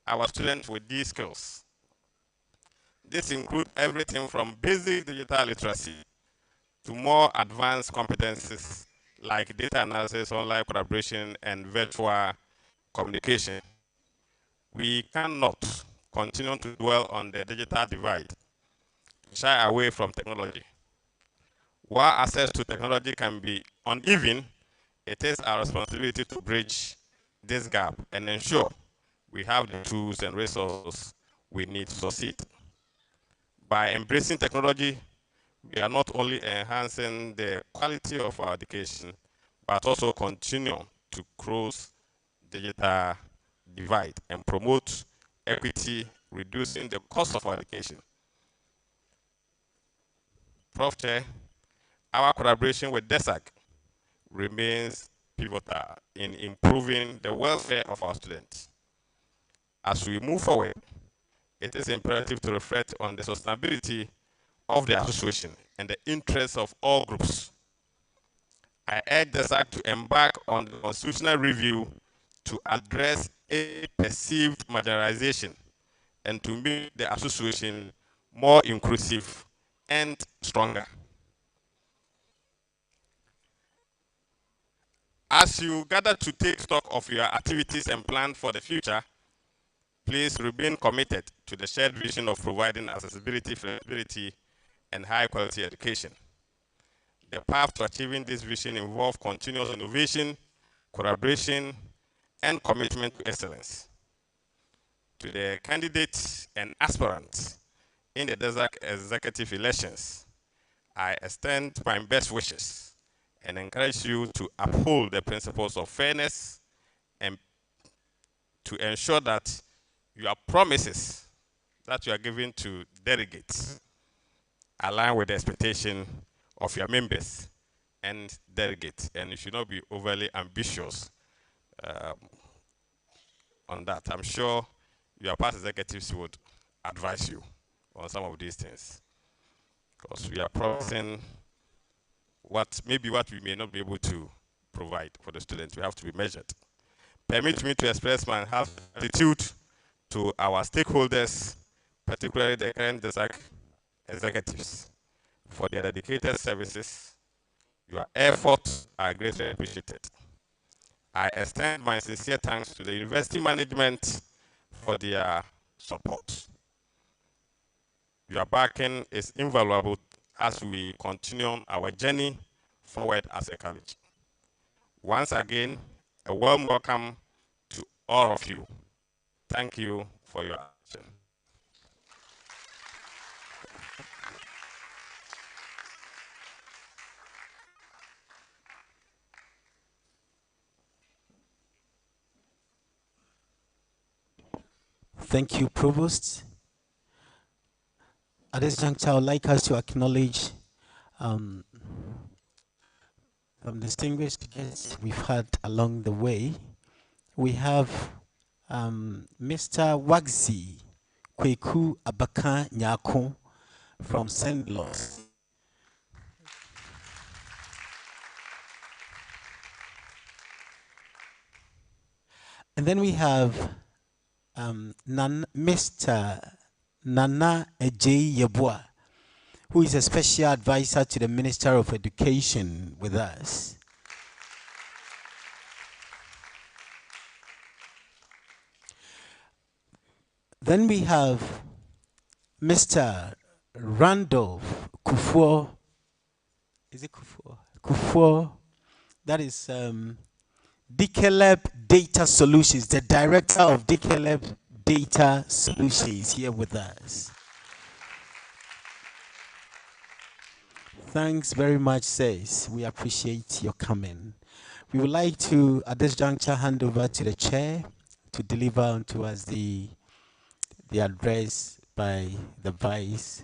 our students with these skills. This includes everything from basic digital literacy to more advanced competencies like data analysis, online collaboration, and virtual communication. We cannot continue to dwell on the digital divide, shy away from technology. While access to technology can be uneven, it is our responsibility to bridge this gap and ensure we have the tools and resources we need to succeed. By embracing technology, we are not only enhancing the quality of our education, but also continue to close digital divide and promote equity, reducing the cost of our education. Prof. Chair, our collaboration with Desag remains pivotal in improving the welfare of our students. As we move forward, it is imperative to reflect on the sustainability of the association and the interests of all groups. I urge Desag to embark on the constitutional review to address a perceived marginalization and to make the association more inclusive and stronger. As you gather to take stock of your activities and plan for the future, please remain committed to the shared vision of providing accessibility, flexibility, and high-quality education. The path to achieving this vision involves continuous innovation, collaboration, and commitment to excellence. To the candidates and aspirants in the Desag executive elections, I extend my best wishes and encourage you to uphold the principles of fairness and to ensure that your promises that you are giving to delegates align with the expectation of your members and delegates, and you should not be overly ambitious on that. I'm sure your past executives would advise you on some of these things, because we are promising what we may not be able to provide for the students. We have to be measured. Permit me to express my heartfelt gratitude to our stakeholders, particularly the current Desag executives, for their dedicated services. Your efforts are greatly appreciated. I extend my sincere thanks to the university management for their support. Your backing is invaluable as we continue our journey forward as a college. Once again, a warm welcome to all of you. Thank you for your attention. Thank you, Provost. At this juncture, I would like us to acknowledge some distinguished guests we've had along the way. We have Mr. Wagzi Kweku Abaka Nyako from St. Louis. And then we have Mr. Nana Ejei Yeboah, who is a special advisor to the Minister of Education with us. Then we have Mr. Randolph Kufuor. Is it Kufuor? Kufuor. That is Delegate Data Solutions, the director of Delegate Data Solutions, here with us. Thanks very much, says. We appreciate your coming. We would like to, at this juncture, hand over to the chair to deliver unto us the address by the Vice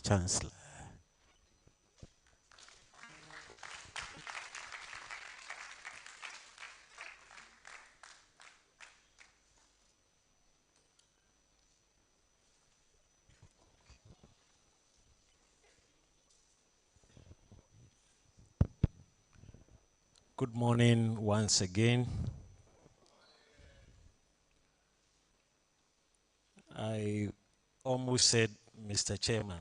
Chancellor. Good morning once again. I almost said Mr. Chairman.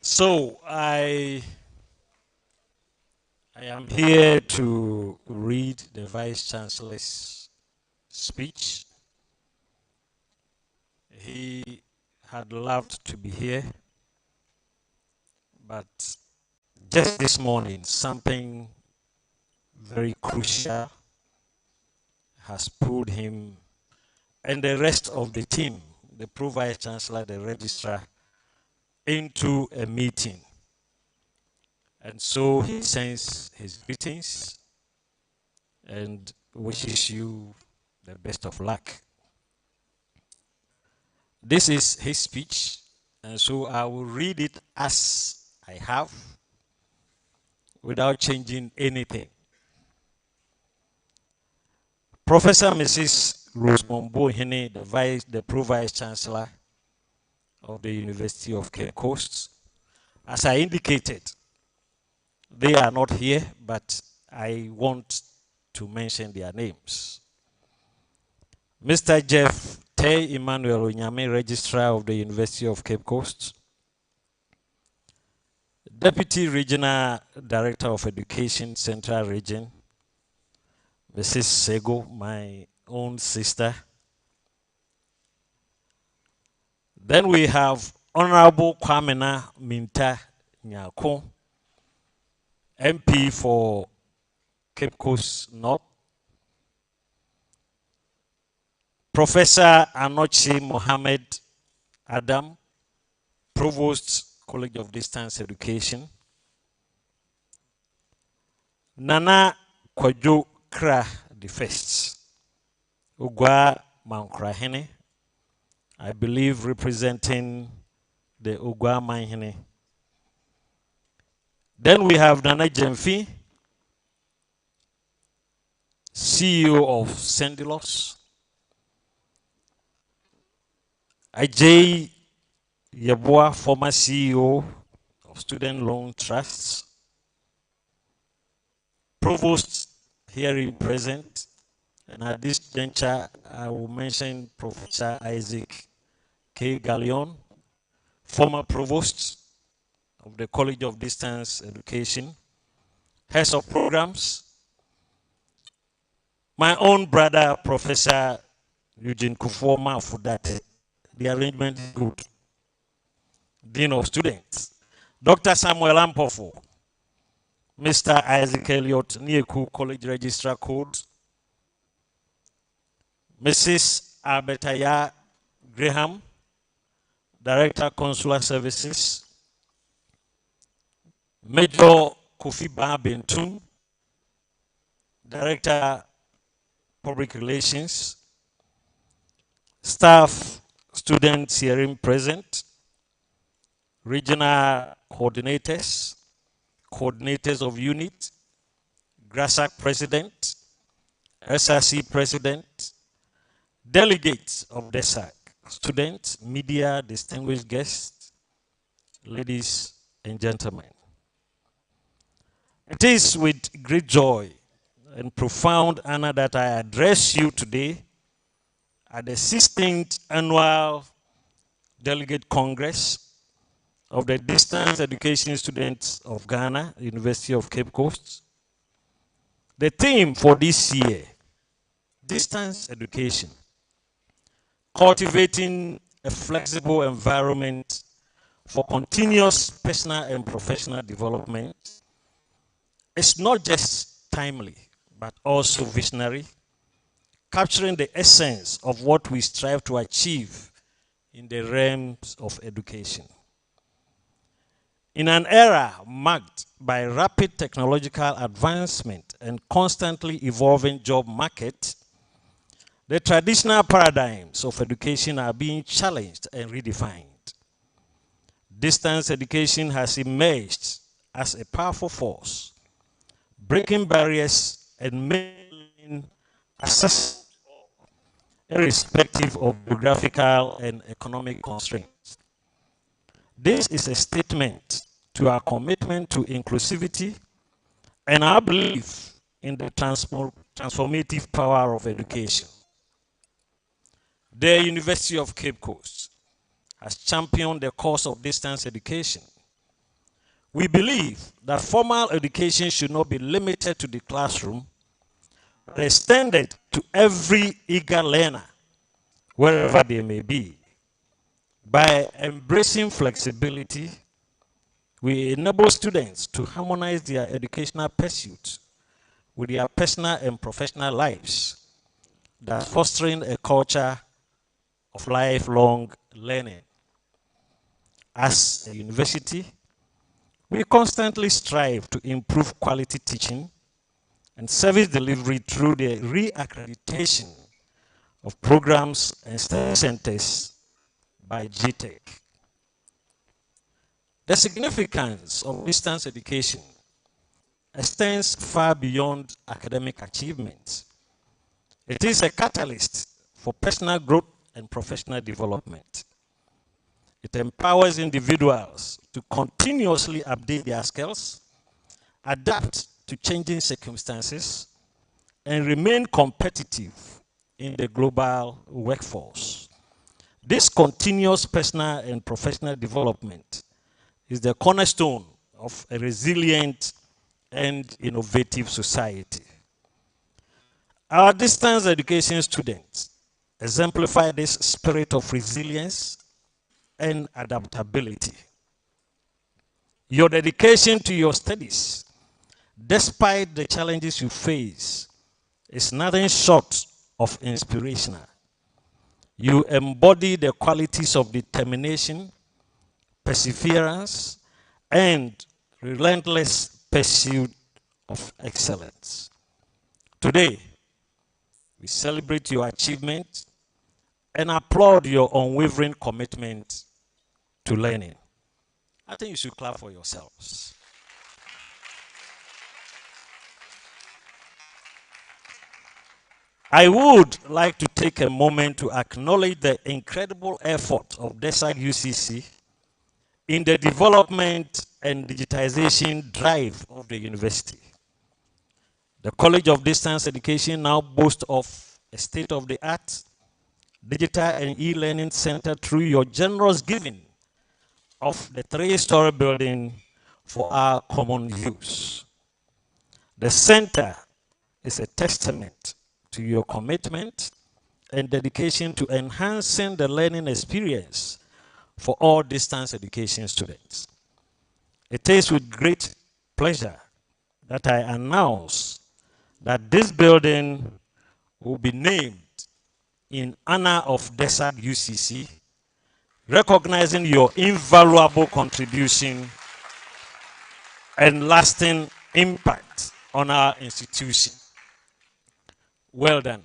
So I am here to read the Vice Chancellor's speech. He had loved to be here, but just this morning, something very crucial has pulled him and the rest of the team, the Pro-Vice Chancellor, the Registrar, into a meeting. And so he sends his greetings and wishes you the best of luck. This is his speech, and so I will read it as I have, without changing anything. Professor Mrs. Rosemond Bohene, the Pro-Vice Chancellor of the University of Cape Coast. As I indicated, they are not here, but I want to mention their names. Mr. Jeff T. Emmanuel Onyame, Registrar of the University of Cape Coast. Deputy Regional Director of Education, Central Region, Mrs. Sego, my own sister. Then we have Honorable Kwamena Minta Nyako, MP for Cape Coast North. Professor Anochi Mohammed Adam, Provost, College of Distance Education. Nana Kwajo Kra the First, Ugwa Mankrahene, I believe representing the Ugwa Manhene. Then we have Nana Jemfi, CEO of Sendilos. Ajay Yeboah, former CEO of Student Loan Trusts. Provost here present. And at this juncture, I will mention Professor Isaac K. Gallion, former Provost of the College of Distance Education, Heads of Programs. My own brother, Professor Eugene Kufoma Fudate. The arrangement is good. Dean of Students. Dr. Samuel Ampofo. Mr. Isaac Elliott, Nieku College Registrar Code. Mrs. Albertaya Graham, Director Consular Services. Major Kofi Bentun, Director Public Relations. Staff, students hearing present. Regional coordinators, coordinators of unit, GRASAC President, SRC President, delegates of Desag, students, media, distinguished guests, ladies and gentlemen. It is with great joy and profound honor that I address you today at the 16th Annual Delegate Congress of the Distance Education Students of Ghana, University of Cape Coast. The theme for this year, Distance Education, cultivating a flexible environment for continuous personal and professional development is not just timely, but also visionary, capturing the essence of what we strive to achieve in the realms of education. In an era marked by rapid technological advancement and constantly evolving job market, the traditional paradigms of education are being challenged and redefined. Distance education has emerged as a powerful force, breaking barriers and making accessible irrespective of geographical and economic constraints. This is a statement to our commitment to inclusivity and our belief in the transformative power of education. The University of Cape Coast has championed the cause of distance education. We believe that formal education should not be limited to the classroom, but extended to every eager learner, wherever they may be. By embracing flexibility, we enable students to harmonize their educational pursuits with their personal and professional lives, thus fostering a culture of lifelong learning. As a university, we constantly strive to improve quality teaching and service delivery through the re-accreditation of programs and study centers by GTEC. The significance of distance education extends far beyond academic achievements. It is a catalyst for personal growth and professional development. It empowers individuals to continuously update their skills, adapt to changing circumstances, and remain competitive in the global workforce. This continuous personal and professional development is the cornerstone of a resilient and innovative society. Our distance education students exemplify this spirit of resilience and adaptability. Your dedication to your studies, despite the challenges you face, is nothing short of inspirational. You embody the qualities of determination, perseverance, and relentless pursuit of excellence. Today, we celebrate your achievement and applaud your unwavering commitment to learning. I think you should clap for yourselves. I would like to take a moment to acknowledge the incredible effort of Desag-Ucc in the development and digitization drive of the university. The College of Distance Education now boasts of a state-of-the-art digital and e-learning center through your generous giving of the 3-story building for our common use. The center is a testament to your commitment and dedication to enhancing the learning experience for all distance education students. It is with great pleasure that I announce that this building will be named in honor of Desag-Ucc, recognizing your invaluable contribution and lasting impact on our institution. Well done.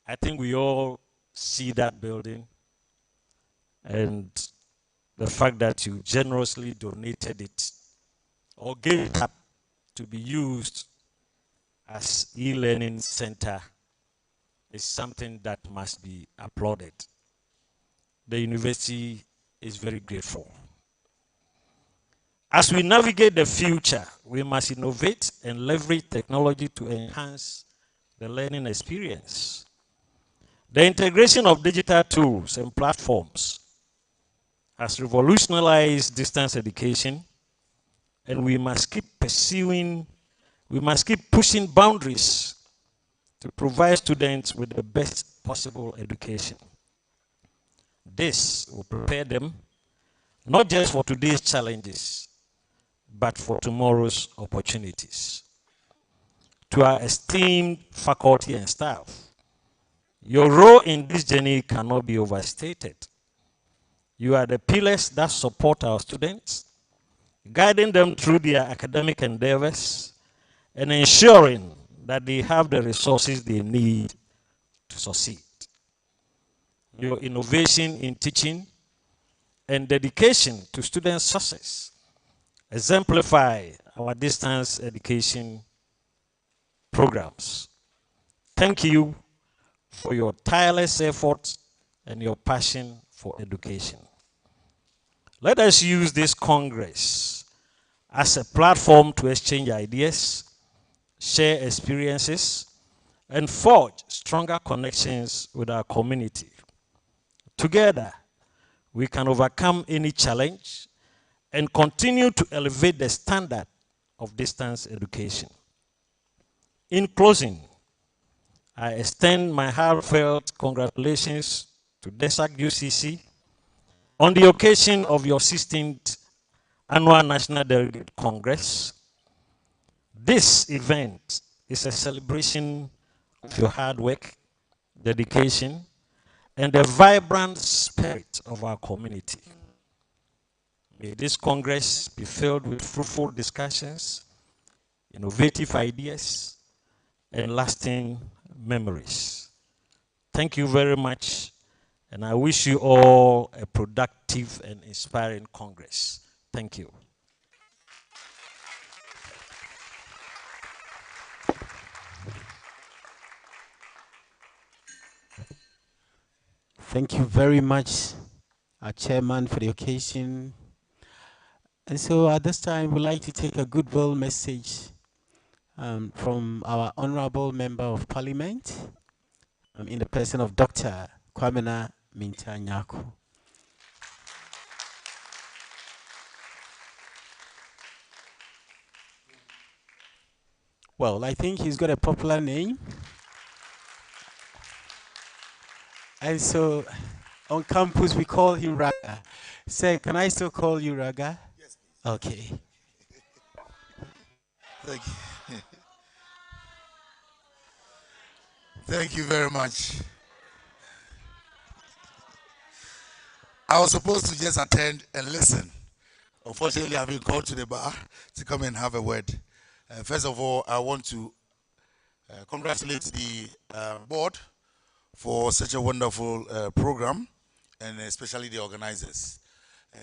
I think we all see that building and the fact that you generously donated it or gave it up to be used as e-learning center is something that must be applauded. The university is very grateful. As we navigate the future, we must innovate and leverage technology to enhance the learning experience. The integration of digital tools and platforms has revolutionized distance education, and we must keep pushing boundaries to provide students with the best possible education. This will prepare them not just for today's challenges, but for tomorrow's opportunities. To our esteemed faculty and staff, your role in this journey cannot be overstated. You are the pillars that support our students, guiding them through their academic endeavors and ensuring that they have the resources they need to succeed. Your innovation in teaching and dedication to student success exemplify our distance education programs. Thank you for your tireless efforts and your passion for education. Let us use this Congress as a platform to exchange ideas, share experiences, and forge stronger connections with our community. Together, we can overcome any challenge and continue to elevate the standard of distance education. In closing, I extend my heartfelt congratulations to Desag-Ucc on the occasion of your 16th Annual National Delegate Congress. This event is a celebration of your hard work, dedication, and the vibrant spirit of our community. May this Congress be filled with fruitful discussions, innovative ideas, and lasting memories. Thank you very much, and I wish you all a productive and inspiring Congress. Thank you. Thank you very much, our chairman, for the occasion. And so at this time, we'd like to take a goodwill message from our Honorable Member of Parliament in the person of Dr. Kwamena Minta-Nyako. Well, I think he's got a popular name. And so on campus, we call him Raga. Say, can I still call you Raga? Yes, please. Okay. Thank you. Thank you very much. I was supposed to just attend and listen. Unfortunately, I've been called to the bar to come and have a word. First of all, I want to congratulate the board for such a wonderful program, and especially the organizers.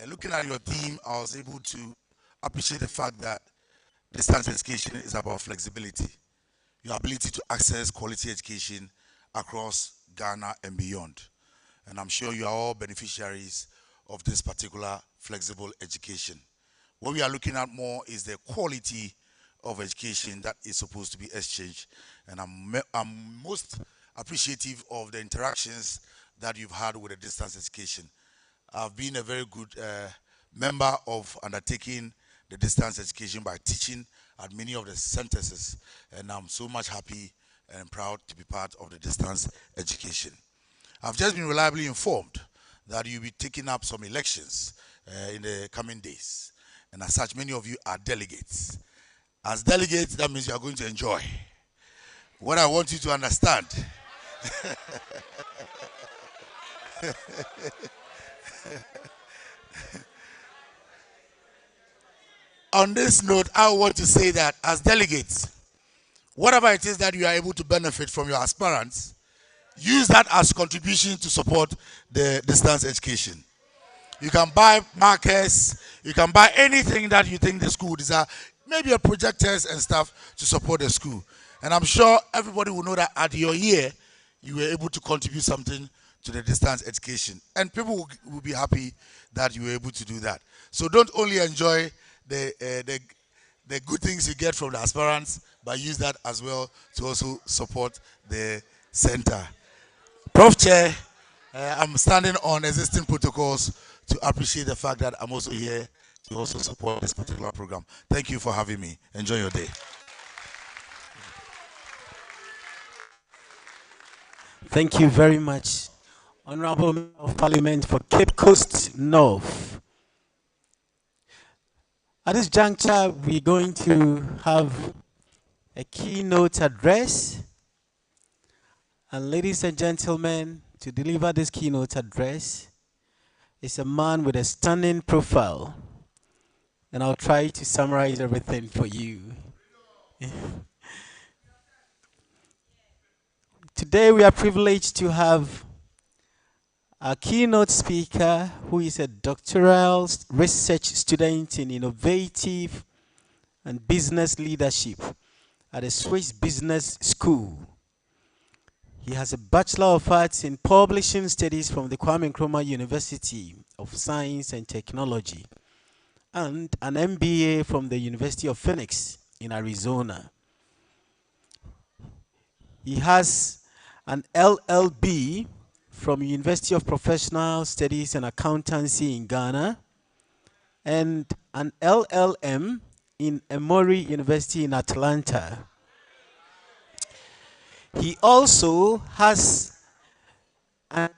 Looking at your theme, I was able to appreciate the fact that distance education is about flexibility, your ability to access quality education across Ghana and beyond. And I'm sure you are all beneficiaries of this particular flexible education. What we are looking at more is the quality of education that is supposed to be exchanged. And I'm most appreciative of the interactions that you've had with the distance education. I've been a very good member of undertaking the distance education by teaching at many of the centers, and I'm so much happy and proud to be part of the distance education. I've just been reliably informed that you'll be taking up some elections in the coming days, and as such, many of you are delegates. As delegates, that means you are going to enjoy. What I want you to understand on this note, I want to say that as delegates, whatever it is that you are able to benefit from your aspirants, use that as contribution to support the distance education. You can buy markers, you can buy anything that you think the school desires, maybe your projectors and stuff to support the school. And I'm sure everybody will know that at your year, you were able to contribute something to the distance education. And people will be happy that you were able to do that. So don't only enjoy the good things you get from the aspirants, but use that as well to also support the center. Prof. Chair, I'm standing on existing protocols to appreciate the fact that I'm also here to also support this particular program. Thank you for having me. Enjoy your day. Thank you very much, Honorable Member of Parliament for Cape Coast North. At this juncture, we're going to have a keynote address. And ladies and gentlemen, to deliver this keynote address is a man with a stunning profile. And I'll try to summarize everything for you. Today, we are privileged to have our keynote speaker, who is a doctoral research student in innovative and business leadership at the Swiss Business School. He has a Bachelor of Arts in Publishing Studies from the Kwame Nkrumah University of Science and Technology and an MBA from the University of Phoenix in Arizona. He has an LLB from University of Professional Studies and Accountancy in Ghana and an LLM in Emory University in Atlanta. He also has an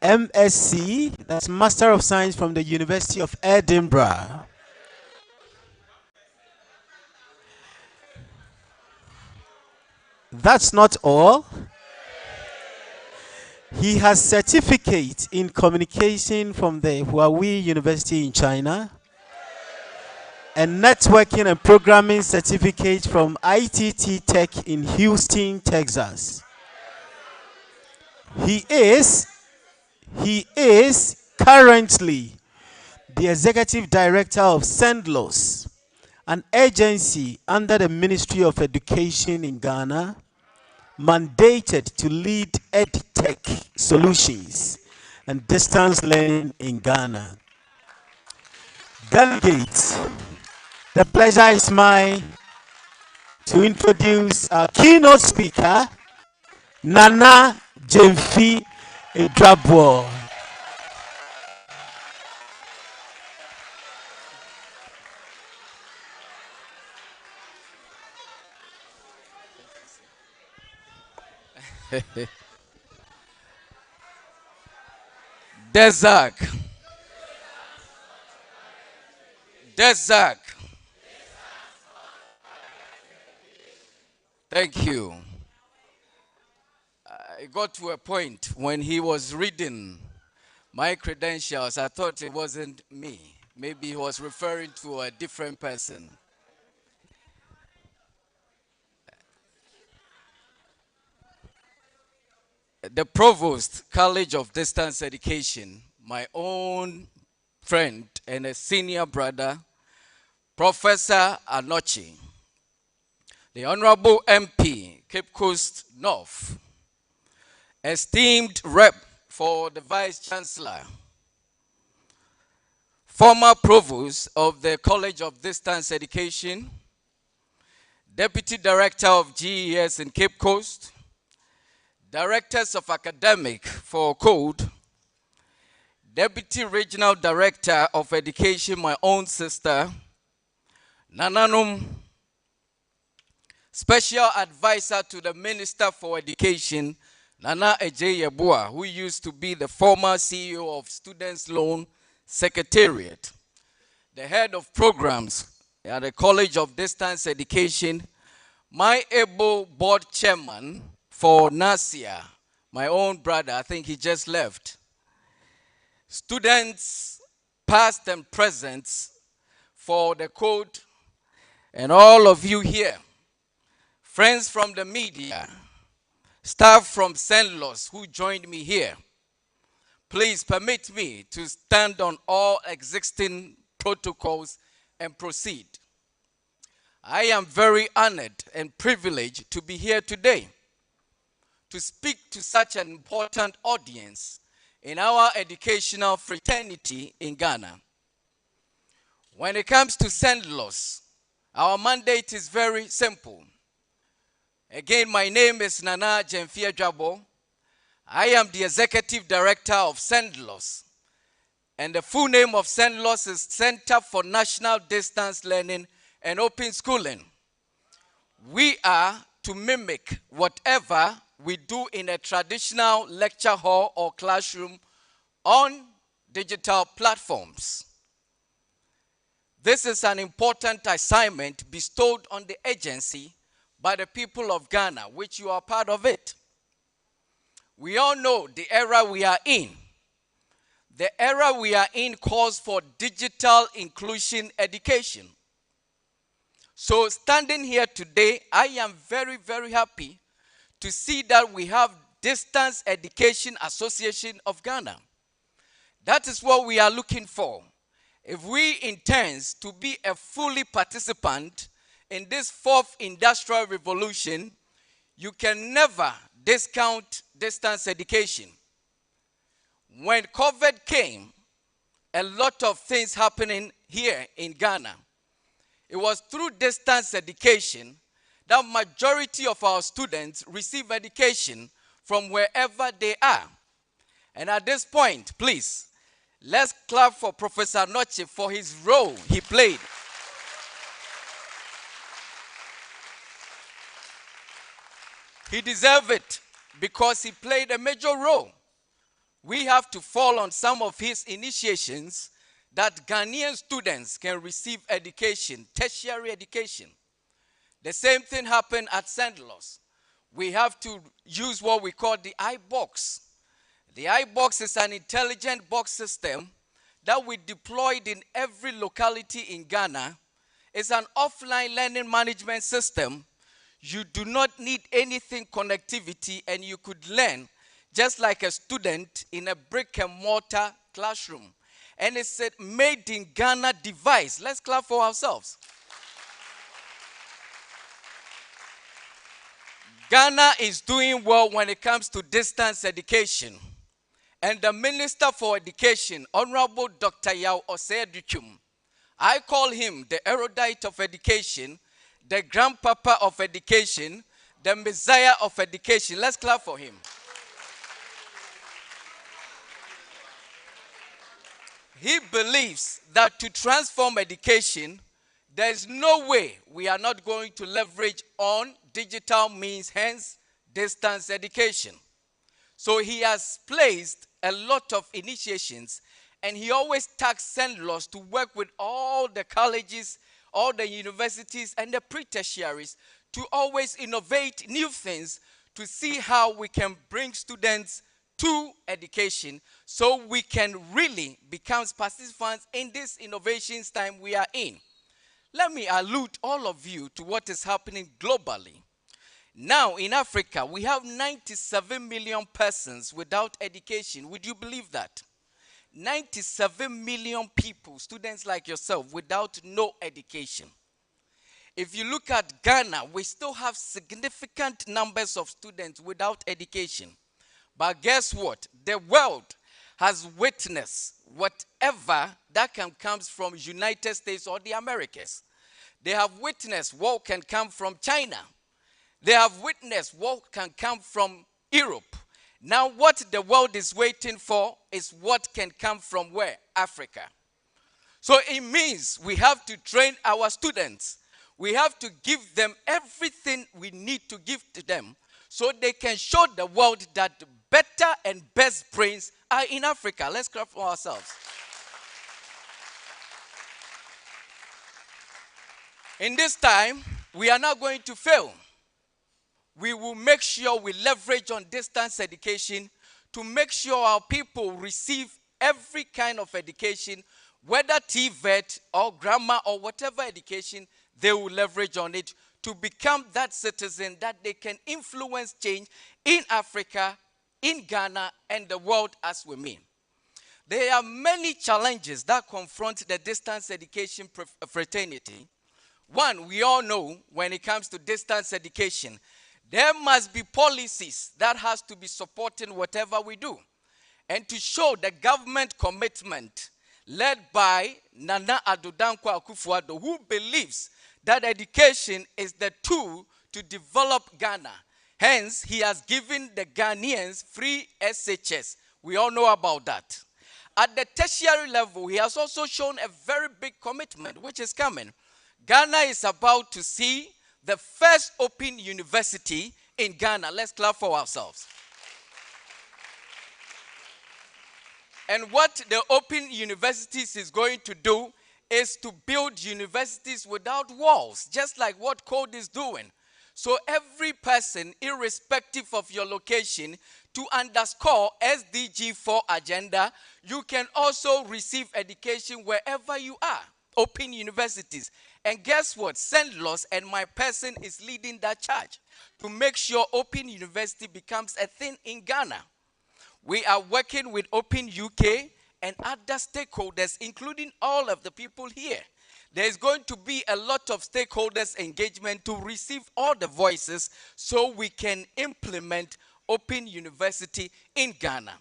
MSc, that's Master of Science from the University of Edinburgh. That's not all. He has certificate in communication from the Huawei University in China, and networking and programming certificate from ITT Tech in Houston, Texas. He is currently the Executive Director of Sendlos, an agency under the Ministry of Education in Ghana, mandated to lead EdTech solutions and distance learning in Ghana. Delegate, the pleasure is mine to introduce our keynote speaker, Nana Jemfi Edrabwo. Desag. Desag. Thank you. I got to a point when he was reading my credentials, I thought it wasn't me. Maybe he was referring to a different person. The Provost, College of Distance Education, my own friend and a senior brother, Professor Anochi, the Honorable MP, Cape Coast North, esteemed rep for the Vice Chancellor, former Provost of the College of Distance Education, Deputy Director of GES in Cape Coast, Directors of Academic for Code, Deputy Regional Director of Education, my own sister, Nananum, Special Advisor to the Minister for Education, Nana Eje Yeboah, who used to be the former CEO of Students' Loan Secretariat, the Head of Programs at the College of Distance Education, my able board chairman for NASIA, my own brother, I think he just left. Students, past and present, for the code, and all of you here, friends from the media, staff from Sendlos who joined me here, please permit me to stand on all existing protocols and proceed. I am very honored and privileged to be here today to speak to such an important audience in our educational fraternity in Ghana. When it comes to Sendlos, our mandate is very simple. Again, my name is Nana Jemfi Edrabwo. I am the Executive Director of Sendlos. And the full name of Sendlos is Center for National Distance Learning and Open Schooling. We are to mimic whatever we do in a traditional lecture hall or classroom on digital platforms. This is an important assignment bestowed on the agency by the people of Ghana, which you are part of it. We all know the era we are in. The era we are in calls for digital inclusion education. So standing here today, I am very, very happy to see that we have Distance Education Association of Ghana. That is what we are looking for. If we intend to be a fully participant in this fourth industrial revolution, you can never discount distance education. When COVID came, a lot of things happening here in Ghana. It was through distance education that majority of our students receive education from wherever they are. And at this point, please, let's clap for Professor Noche for his role he played. He deserves it because he played a major role. We have to fall on some of his initiations that Ghanaian students can receive education, tertiary education. The same thing happened at St. Louis. We have to use what we call the iBox. The iBox is an intelligent box system that we deployed in every locality in Ghana. It's an offline learning management system. You do not need anything connectivity, and you could learn just like a student in a brick and mortar classroom. And it's a made in Ghana device. Let's clap for ourselves. Ghana is doing well when it comes to distance education. And the Minister for Education, Honorable Dr. Yao Osei-Duchum, I call him the erudite of education, the grandpapa of education, the messiah of education. Let's clap for him. He believes that to transform education, there is no way we are not going to leverage on digital means, hence distance education. So he has placed a lot of initiations, and he always tags St. Louis to work with all the colleges, all the universities, and the pre-tertiaries to always innovate new things to see how we can bring students to education so we can really become participants in this innovations time we are in. Let me allude all of you to what is happening globally. Now in Africa, we have 97 million persons without education. Would you believe that? 97 million people, students like yourself, without no education. If you look at Ghana, we still have significant numbers of students without education. But guess what? The world has witnessed whatever that can come from United States or the Americas. They have witnessed what can come from China. They have witnessed what can come from Europe. Now what the world is waiting for is what can come from where? Africa. So it means we have to train our students. We have to give them everything we need to give to them so they can show the world that better and best brains are in Africa. Let's clap for ourselves. In this time, we are not going to fail. We will make sure we leverage on distance education to make sure our people receive every kind of education, whether TVET or grammar or whatever education, they will leverage on it to become that citizen that they can influence change in Africa, in Ghana, and the world as we mean. There are many challenges that confront the distance education fraternity. One, we all know when it comes to distance education, there must be policies that has to be supporting whatever we do. And to show the government commitment led by Nana Addo Dankwa Akufo-Addo, who believes that education is the tool to develop Ghana. Hence, he has given the Ghanaians free SHS. We all know about that. At the tertiary level, he has also shown a very big commitment, which is coming. Ghana is about to see the first open university in Ghana. Let's clap for ourselves. And what the open universities is going to do is to build universities without walls, just like what Code is doing. So every person, irrespective of your location, to underscore SDG 4 agenda, you can also receive education wherever you are. Open universities. And guess what? Sendlos and my person is leading that charge to make sure Open University becomes a thing in Ghana. We are working with Open UK and other stakeholders, including all of the people here. There is going to be a lot of stakeholders engagement to receive all the voices so we can implement Open University in Ghana.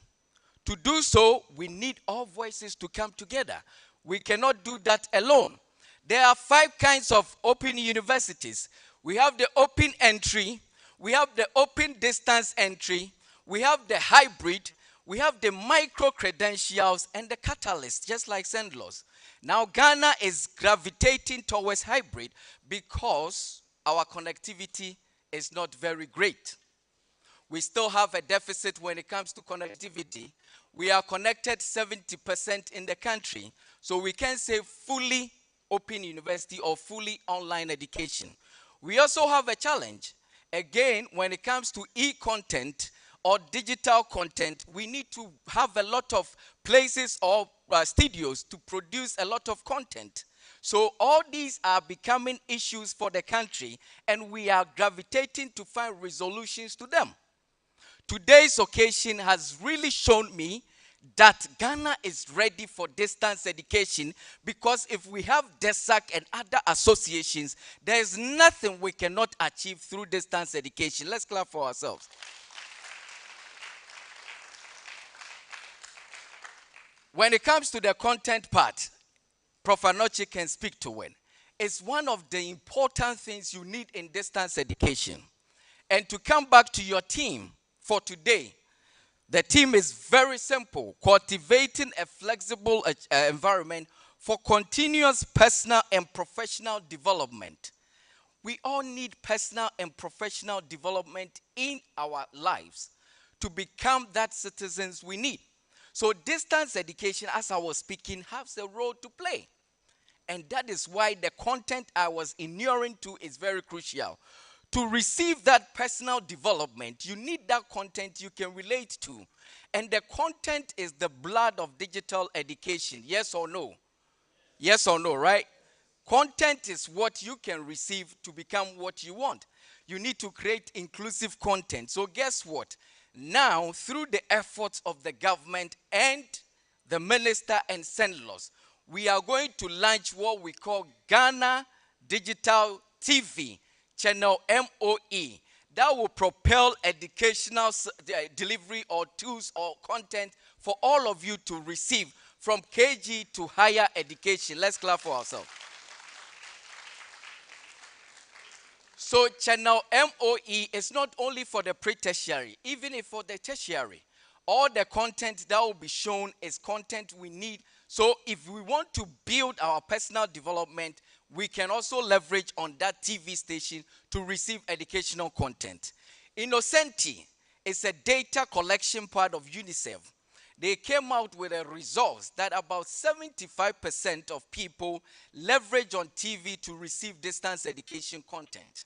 To do so, we need all voices to come together. We cannot do that alone. There are 5 kinds of open universities. We have the open entry, we have the open distance entry, we have the hybrid, we have the micro-credentials and the catalyst, just like Sendlos. Now, Ghana is gravitating towards hybrid because our connectivity is not very great. We still have a deficit when it comes to connectivity. We are connected 70% in the country, so we can say fully open university or fully online education. We also have a challenge. Again, when it comes to e-content or digital content, we need to have a lot of places or studios to produce a lot of content. So all these are becoming issues for the country, and we are gravitating to find resolutions to them. Today's occasion has really shown me that Ghana is ready for distance education, because if we have Desag-Ucc and other associations, there is nothing we cannot achieve through distance education. Let's clap for ourselves. When it comes to the content part, Prof. Anochi can speak to it. It's one of the important things you need in distance education. And to come back to your team for today, the team is very simple: cultivating a flexible environment for continuous personal and professional development. We all need personal and professional development in our lives to become that citizens we need. So distance education, as I was speaking, has a role to play. And that is why the content I was inuring to is very crucial. To receive that personal development, you need that content you can relate to. And the content is the blood of digital education. Yes or no? Yes or no, right? Content is what you can receive to become what you want. You need to create inclusive content. So guess what? Now, through the efforts of the government and the minister and Sendlos, we are going to launch what we call Ghana Digital TV, Channel MOE, that will propel educational delivery or tools or content for all of you to receive from KG to higher education. Let's clap for ourselves. So Channel MOE is not only for the pre-tertiary, even if for the tertiary. All the content that will be shown is content we need. So if we want to build our personal development, we can also leverage on that TV station to receive educational content. Innocenti is a data collection part of UNICEF. They came out with a results that about 75% of people leverage on TV to receive distance education content.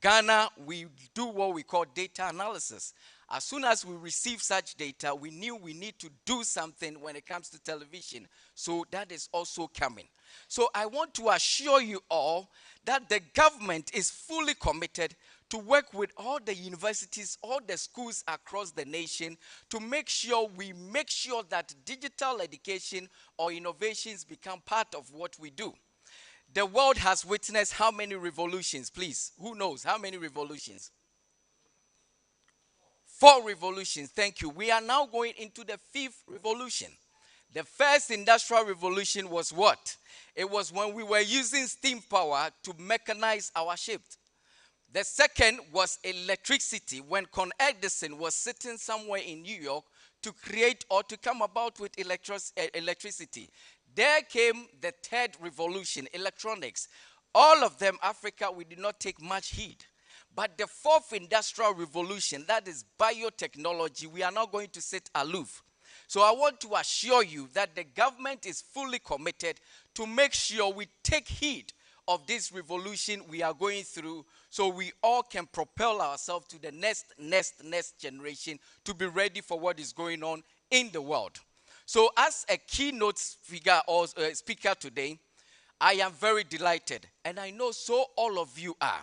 Ghana, we do what we call data analysis. As soon as we receive such data, we knew we need to do something when it comes to television. So that is also coming. So I want to assure you all that the government is fully committed to work with all the universities, all the schools across the nation to make sure that digital education or innovations become part of what we do. The world has witnessed how many revolutions, please? Who knows how many revolutions? 4 revolutions, thank you. We are now going into the 5th revolution. The first industrial revolution was what? It was when we were using steam power to mechanize our ships. The second was electricity, when Con Edison was sitting somewhere in New York to create or to come about with electricity. There came the 3rd revolution, electronics. All of them, Africa, we did not take much heed. But the 4th industrial revolution, that is biotechnology, we are not going to sit aloof. So I want to assure you that the government is fully committed to make sure we take heed of this revolution we are going through, so we all can propel ourselves to the next generation to be ready for what is going on in the world. So as a keynote speaker or speaker today, I am very delighted, and I know so all of you are.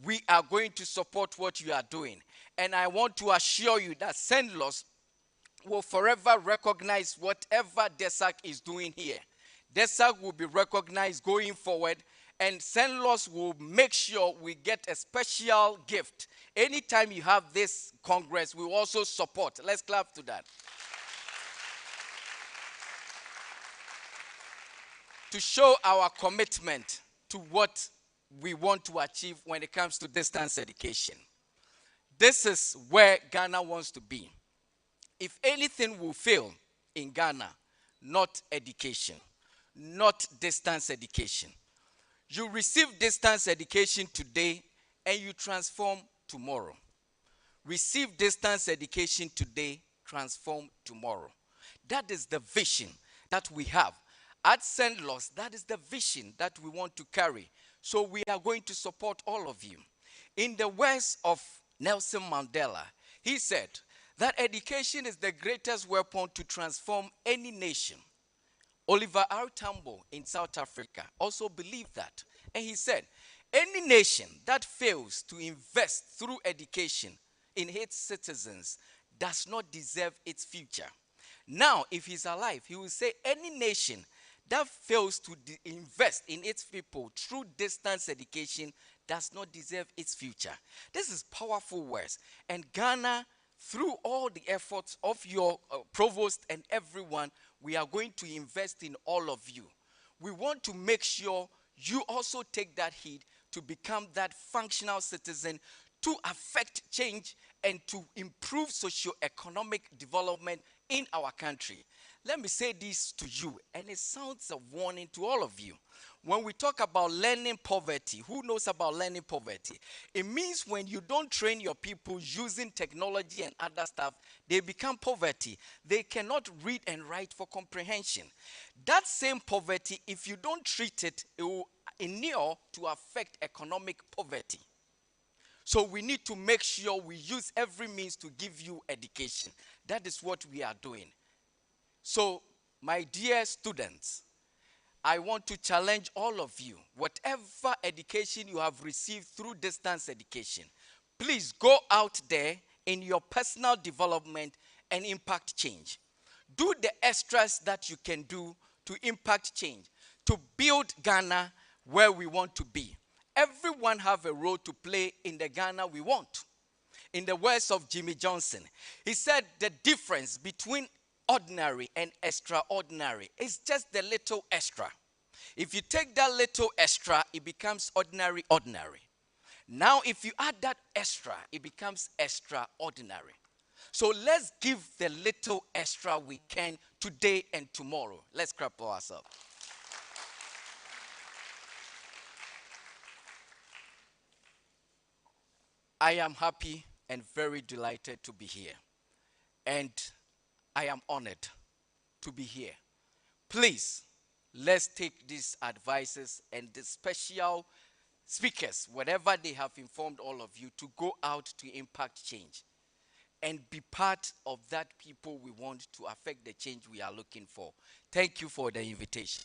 We are going to support what you are doing, and I want to assure you that Senlos will forever recognize whatever Desag is doing here. Desag will be recognized going forward, and Senlos will make sure we get a special gift. Anytime you have this Congress, we will also support. Let's clap to that. To show our commitment to what we want to achieve when it comes to distance education. This is where Ghana wants to be. If anything will fail in Ghana, not education, not distance education. You receive distance education today and you transform tomorrow. Receive distance education today, transform tomorrow. That is the vision that we have. At St. Louis, that is the vision that we want to carry. So we are going to support all of you. In the words of Nelson Mandela, he said that education is the greatest weapon to transform any nation. Oliver R. Tambo in South Africa also believed that. And he said, any nation that fails to invest through education in its citizens does not deserve its future. Now, if he's alive, he will say any nation that fails to invest in its people through distance education does not deserve its future. This is powerful words. And Ghana, through all the efforts of your provost and everyone, we are going to invest in all of you. We want to make sure you also take that heed to become that functional citizen to affect change and to improve socio-economic development in our country. Let me say this to you, and it sounds a warning to all of you. When we talk about learning poverty, who knows about learning poverty? It means when you don't train your people using technology and other stuff, they become poverty. They cannot read and write for comprehension. That same poverty, if you don't treat it, it will inure to affect economic poverty. So we need to make sure we use every means to give you education. That is what we are doing. So, my dear students, I want to challenge all of you. Whatever education you have received through distance education, please go out there in your personal development and impact change. Do the extras that you can do to impact change, to build Ghana where we want to be. Everyone have a role to play in the Ghana we want. In the words of Jimmy Johnson, he said the difference between ordinary and extraordinary is just the little extra. If you take that little extra, it becomes ordinary. Now, if you add that extra, it becomes extraordinary. So let's give the little extra we can today and tomorrow. Let's clap for ourselves. I am happy and very delighted to be here. And I am honored to be here. Please, let's take these advices and the special speakers, whatever they have informed all of you, to go out to impact change and be part of that people we want to affect the change we are looking for. Thank you for the invitation.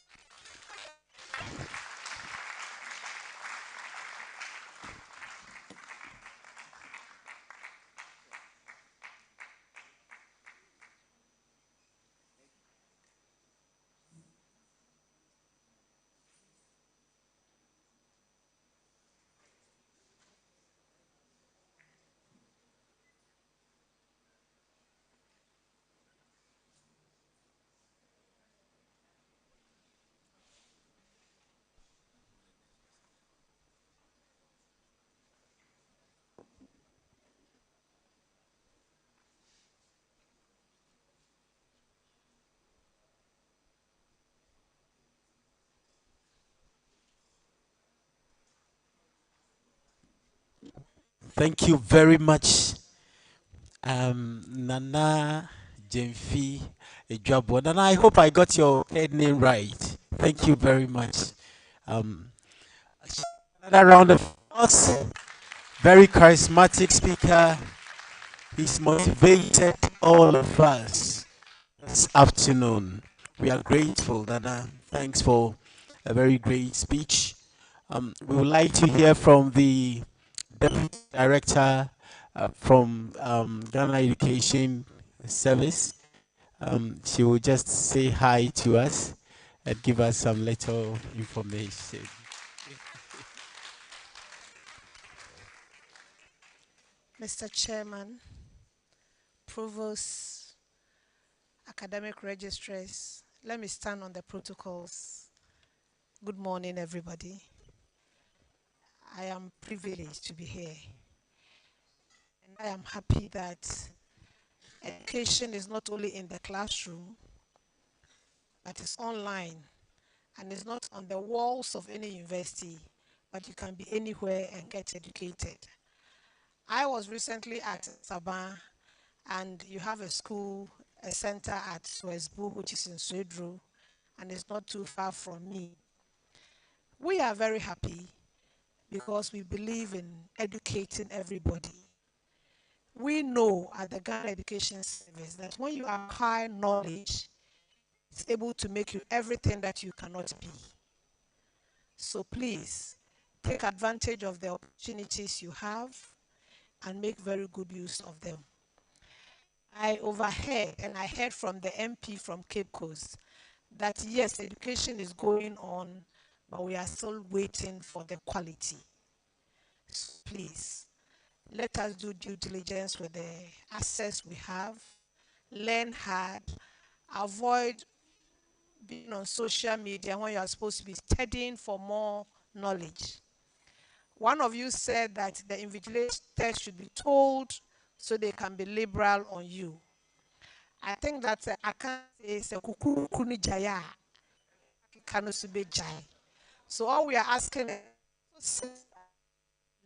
Thank you very much, Nana Jemfi Ejwabo. And I hope I got your third name right. Thank you very much. Um, another round of applause. Very charismatic speaker. He's motivated all of us this afternoon. We are grateful, Nana. Thanks for a very great speech. We would like to hear from the Deputy Director from Ghana Education Service. She will just say hi to us and give us some little information. Mr. Chairman, Provost, academic registrars, let me stand on the protocols. Good morning, everybody. I am privileged to be here. And I am happy that education is not only in the classroom, but it's online. And it's not on the walls of any university, but you can be anywhere and get educated. I was recently at Sabah, and you have a school, a center at Swesbu, which is in Swedru, and it's not too far from me. We are very happy because we believe in educating everybody. We know at the Ghana Education Service that when you acquire knowledge, it's able to make you everything that you cannot be. So please, take advantage of the opportunities you have and make very good use of them. I overheard and I heard from the MP from Cape Coast that yes, education is going on, but we are still waiting for the quality. So please, let us do due diligence with the access we have, learn hard, avoid being on social media when you are supposed to be studying for more knowledge. One of you said that the invigilators should be told so they can be liberal on you. I think that I can't say kukuru jaya, jai. So all we are asking is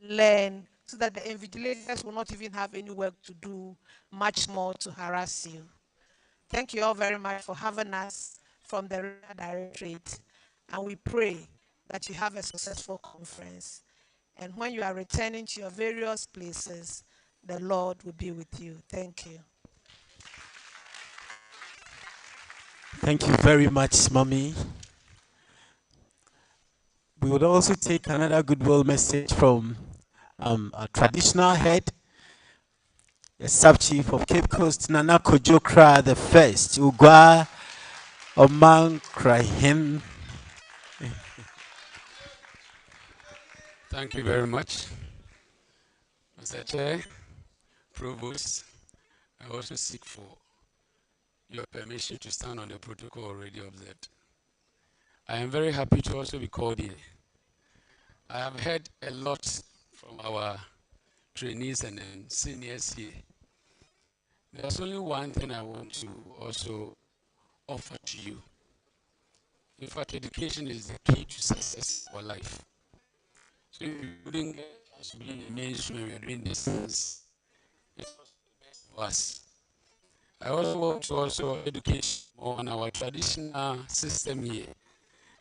learn so that the invigilators will not even have any work to do, much more to harass you. Thank you all very much for having us from the Directorate, and we pray that you have a successful conference. And when you are returning to your various places, the Lord will be with you. Thank you. Thank you very much, Mommy. We would also take another goodwill message from our traditional head, the sub-chief of Cape Coast, Nana Kojokra the First, Ugwa Oman Krahin. Thank you very much, Mr. Chair, Provost. I also seek for your permission to stand on the protocol already observed. I am very happy to also be called here. I have heard a lot from our trainees and seniors here. There's only one thing I want to also offer to you. In fact, education is the key to success for life. So if you wouldn't get us to be in the mainstream, we are doing this things, it's also the best for us. I also want to also educate more on our traditional system here.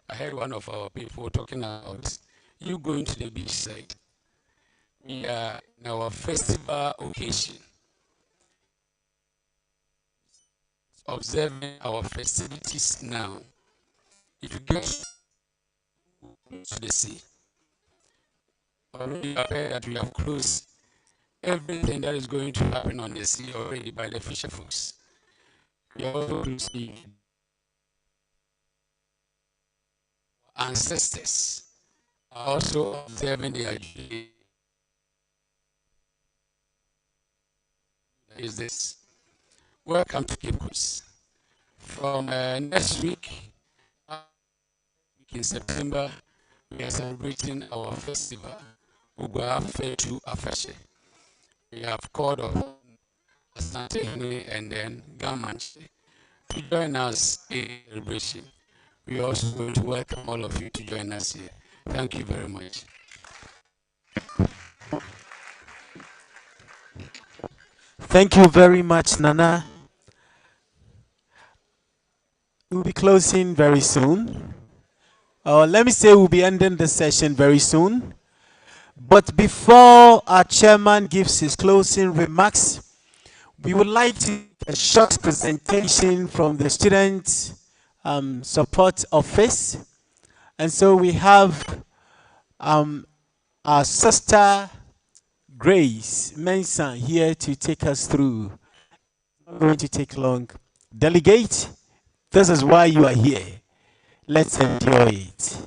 I heard one of our people talking about you going to the beach side. We are in our festival occasion, observing our festivities now. If you get to the sea, already I've heard that we have closed everything that is going to happen on the sea already by the fisher folks. We are also closing ancestors are also observing their duty. Is this? Welcome to Cape Coast. From next week in September, we are celebrating our festival, Ugwa Fetu Afashe. We have called on Asante and then Gamanche to join us in celebration. We are also going to welcome all of you to join us here. Thank you very much. Thank you very much, Nana. We'll be closing very soon. Let me say we'll be ending the session very soon. But before our chairman gives his closing remarks, we would like to make a short presentation from the Student Support Office. And so we have our sister Grace Mensah here to take us through. It's not going to take long. Delegate, this is why you are here. Let's enjoy it.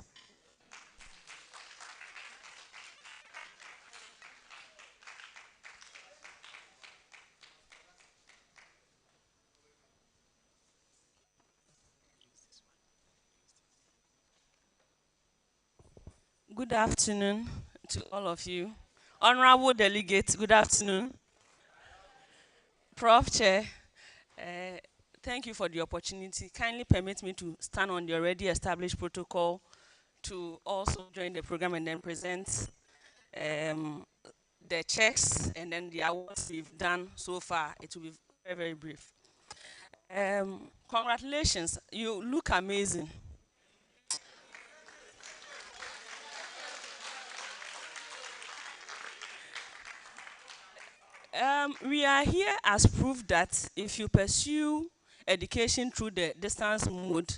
Good afternoon to all of you. Honorable Delegate, good afternoon. Prof. Chair, thank you for the opportunity. Kindly permit me to stand on the already established protocol to also join the program and then present the checks and then the awards we've done so far. It will be very, very brief. Congratulations, you look amazing. We are here as proof that if you pursue education through the distance mode,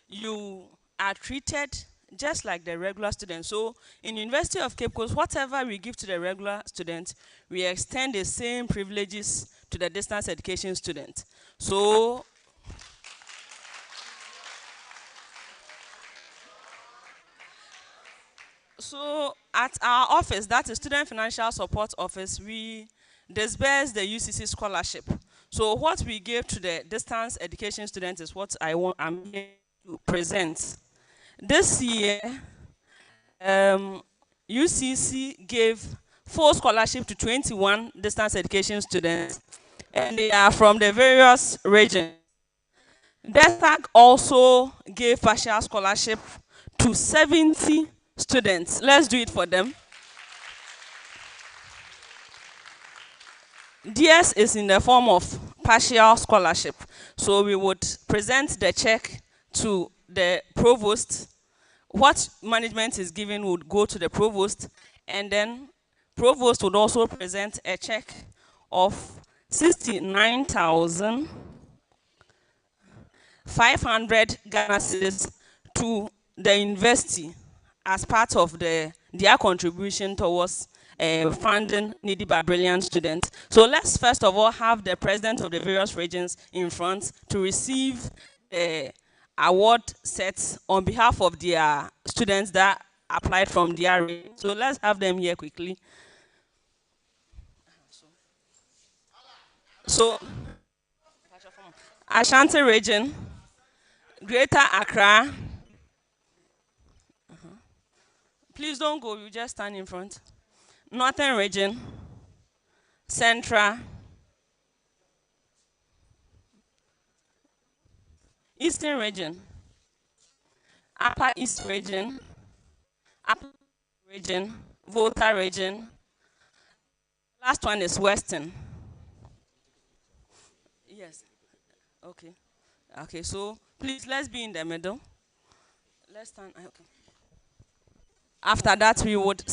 you are treated just like the regular students. So in University of Cape Coast, whatever we give to the regular student, we extend the same privileges to the distance education student. So at our office, that is Student Financial Support Office, we disperse the UCC scholarship. So what we give to the distance education students is what I'm here to present. This year, UCC gave full scholarship to 21 distance education students, and they are from the various regions. Desag also gave partial scholarship to 70 students. Let's do it for them. DS is in the form of partial scholarship. So we would present the check to the provost. What management is giving would go to the provost, and then provost would also present a check of 69,500 Ghana cedis to the university as part of their contribution towards funding needy by brilliant students. So let's first of all have the president of the various regions in front to receive the award set on behalf of their students that applied from their region. So let's have them here quickly. So Ashanti region, Greater Accra. Please don't go, you just stand in front. Northern region, Central, Eastern region, Upper East region, Upper region, Volta region. Last one is Western. Yes. Okay. Okay, so please let's be in the middle. Let's stand. Okay. After that, we would.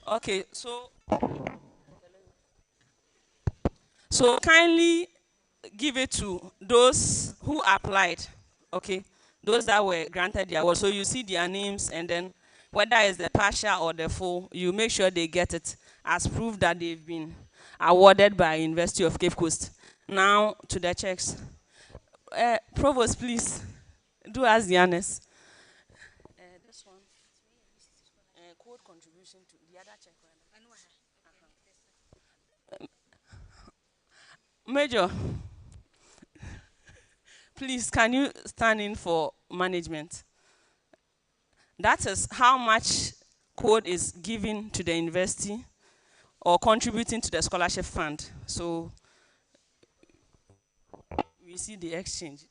Okay, so kindly give it to those who applied, okay? Those that were granted the award. So you see their names, and then whether it's the partial or the full, you make sure they get it as proof that they've been awarded by University of Cape Coast. Now to the checks. Provost, please do us the honors. This one, code contribution to the other check. Major, please, can you stand in for management? That is how much code is given to the university or contributing to the scholarship fund. So we see the exchange.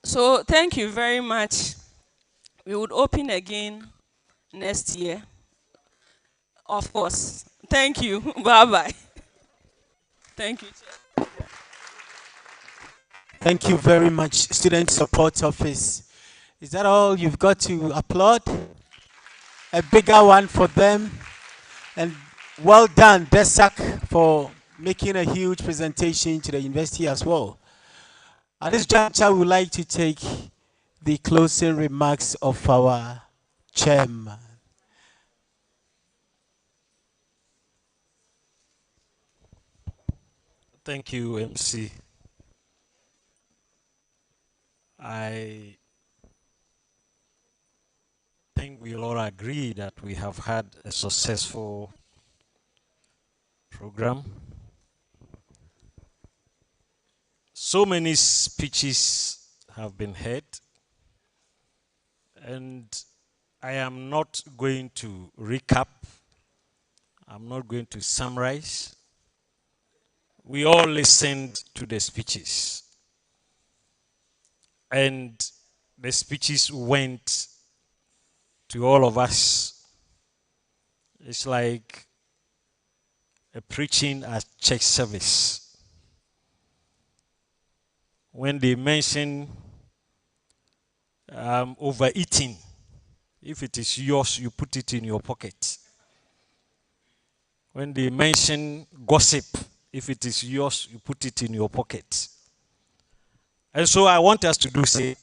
So thank you very much. We would open again next year. Of course. Thank you. Bye-bye. Thank you, Chair. Thank you very much, Student Support Office. Is that all you've got to applaud? A bigger one for them. And well done, Desag, for making a huge presentation to the university as well. At this juncture, we would like to take the closing remarks of our chairman. Thank you, MC. I think we'll all agree that we have had a successful program. So many speeches have been heard, and I am not going to recap. I'm not going to summarize. We all listened to the speeches, and the speeches went to all of us. It's like a preaching at church service. When they mention overeating, if it is yours, you put it in your pocket. When they mention gossip, if it is yours, you put it in your pocket. And so I want us to do say,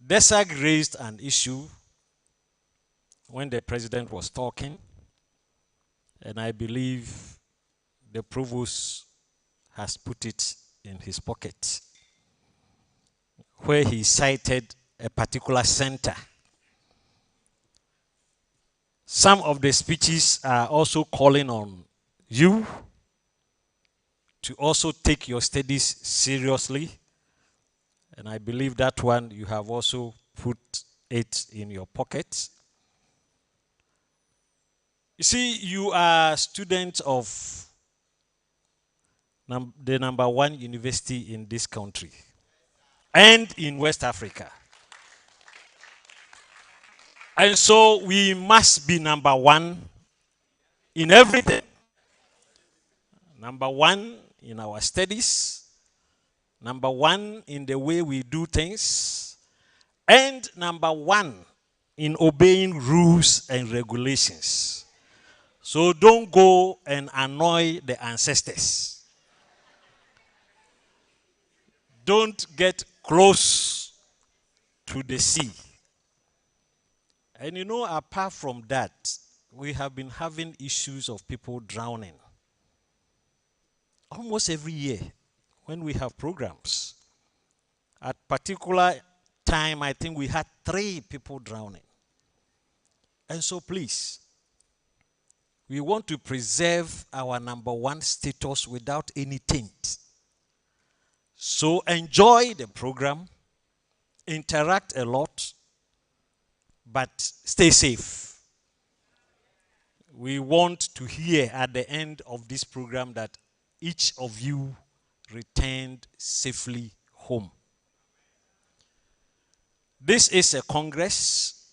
Desag raised an issue when the president was talking, and I believe the provost has put it in his pocket, where he cited a particular center. Some of the speeches are also calling on you to also take your studies seriously. And I believe that one you have also put it in your pocket. You see, you are students of the #1 university in this country and in West Africa. And so we must be #1 in everything. #1 in our studies, #1 in the way we do things, and #1 in obeying rules and regulations. So don't go and annoy the ancestors. Don't get close to the sea. And you know, apart from that, we have been having issues of people drowning. Almost every year when we have programs. At particular time, I think we had 3 people drowning. And so please, we want to preserve our #1 status without any taint. So enjoy the program, interact a lot, but stay safe. We want to hear at the end of this program that each of you returned safely home. This is a Congress.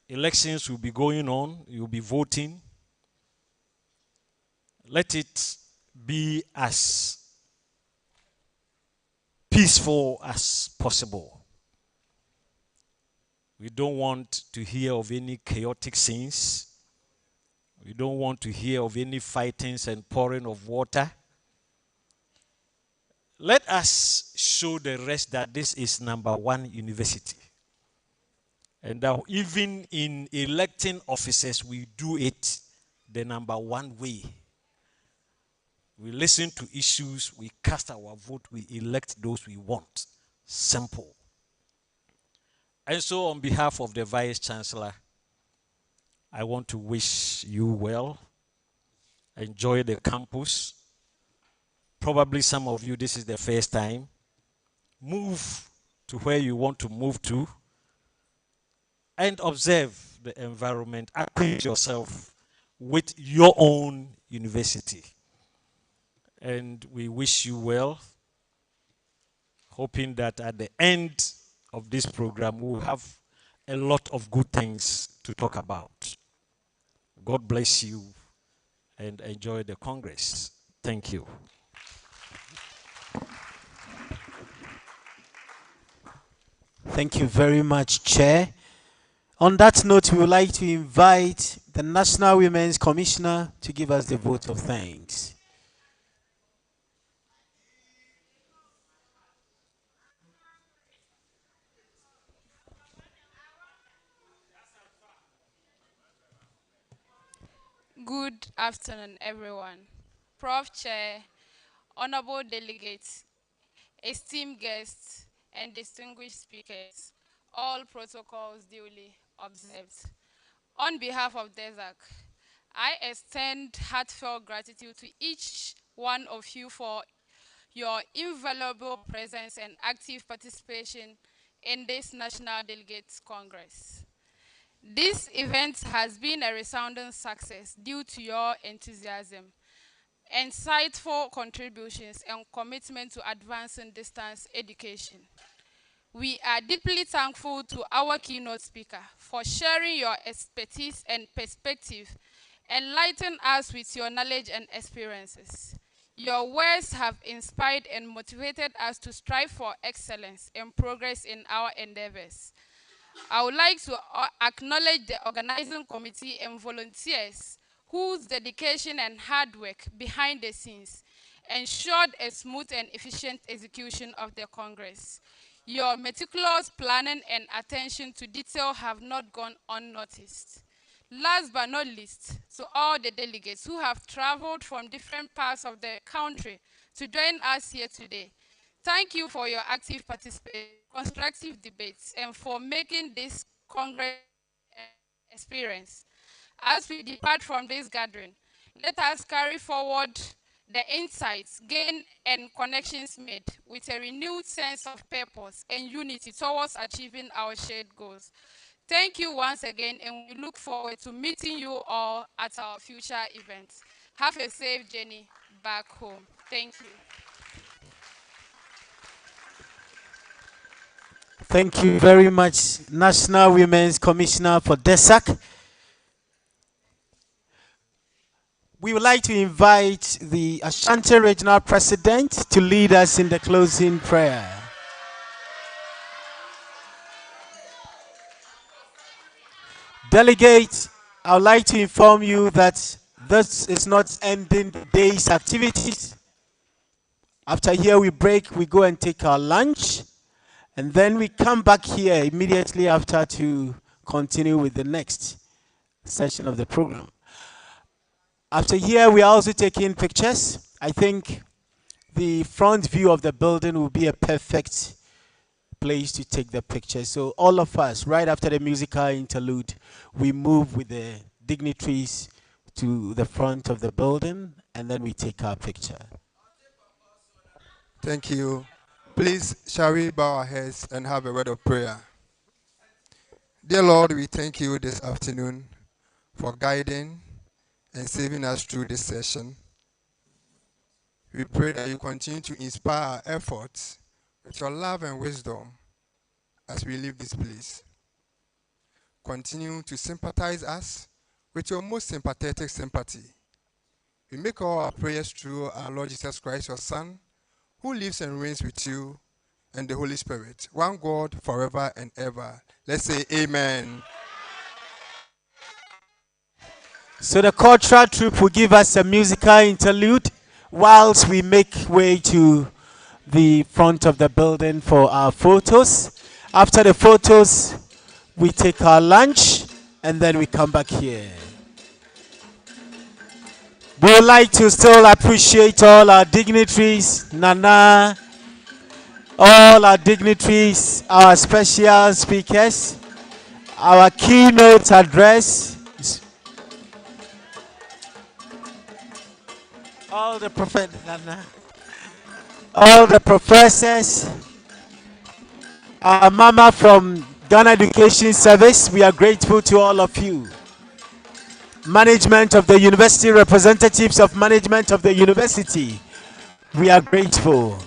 Elections will be going on. You'll be voting. Let it be as peaceful as possible. We don't want to hear of any chaotic scenes. We don't want to hear of any fightings and pouring of water. Let us show the rest that this is #1 university. And that even in electing officers, we do it the #1 way. We listen to issues, we cast our vote, we elect those we want. Simple. And so on behalf of the Vice Chancellor, I want to wish you well. Enjoy the campus. Probably some of you, this is the first time. Move to where you want to move to and observe the environment. Acquaint yourself with your own university. And we wish you well, hoping that at the end of this program, we'll have a lot of good things to talk about. God bless you and enjoy the Congress. Thank you. Thank you very much, Chair. On that note, we would like to invite the National Women's Commissioner to give us the vote of thanks. Good afternoon, everyone. Prof. Chair, honorable delegates, esteemed guests, and distinguished speakers, all protocols duly observed. On behalf of Desag, I extend heartfelt gratitude to each one of you for your invaluable presence and active participation in this National Delegates Congress. This event has been a resounding success due to your enthusiasm, insightful contributions, and commitment to advancing distance education. We are deeply thankful to our keynote speaker for sharing your expertise and perspective, enlightening us with your knowledge and experiences. Your words have inspired and motivated us to strive for excellence and progress in our endeavors. I would like to acknowledge the organizing committee and volunteers whose dedication and hard work behind the scenes ensured a smooth and efficient execution of the Congress. Your meticulous planning and attention to detail have not gone unnoticed. Last but not least, to all the delegates who have traveled from different parts of the country to join us here today, thank you for your active participation, constructive debates, and for making this Congress experience. As we depart from this gathering, let us carry forward the insights gained and connections made with a renewed sense of purpose and unity towards achieving our shared goals. Thank you once again, and we look forward to meeting you all at our future events. Have a safe journey back home. Thank you. Thank you very much, National Women's Commissioner for Desag. We would like to invite the Ashanti Regional President to lead us in the closing prayer. Delegate, I would like to inform you that this is not ending the day's activities. After here we break, we go and take our lunch, and then we come back here immediately after to continue with the next session of the program. After here, we are also taking pictures. I think the front view of the building will be a perfect place to take the picture. So all of us, right after the musical interlude, we move with the dignitaries to the front of the building, and then we take our picture. Thank you. Please, shall we bow our heads and have a word of prayer? Dear Lord, we thank you this afternoon for guiding and saving us through this session. We pray that you continue to inspire our efforts with your love and wisdom as we leave this place. Continue to sympathize us with your most sympathetic sympathy. We make all our prayers through our Lord Jesus Christ, your Son, who lives and reigns with you and the Holy Spirit, one God forever and ever. Let's say amen. So the cultural troupe will give us a musical interlude whilst we make way to the front of the building for our photos. After the photos, we take our lunch and then we come back here. We would like to still appreciate all our dignitaries, Nana, all our dignitaries, our special speakers, our keynote address, all the professors, our mama from Ghana Education Service. We are grateful to all of you. Management of the university, representatives of management of the university, we are grateful.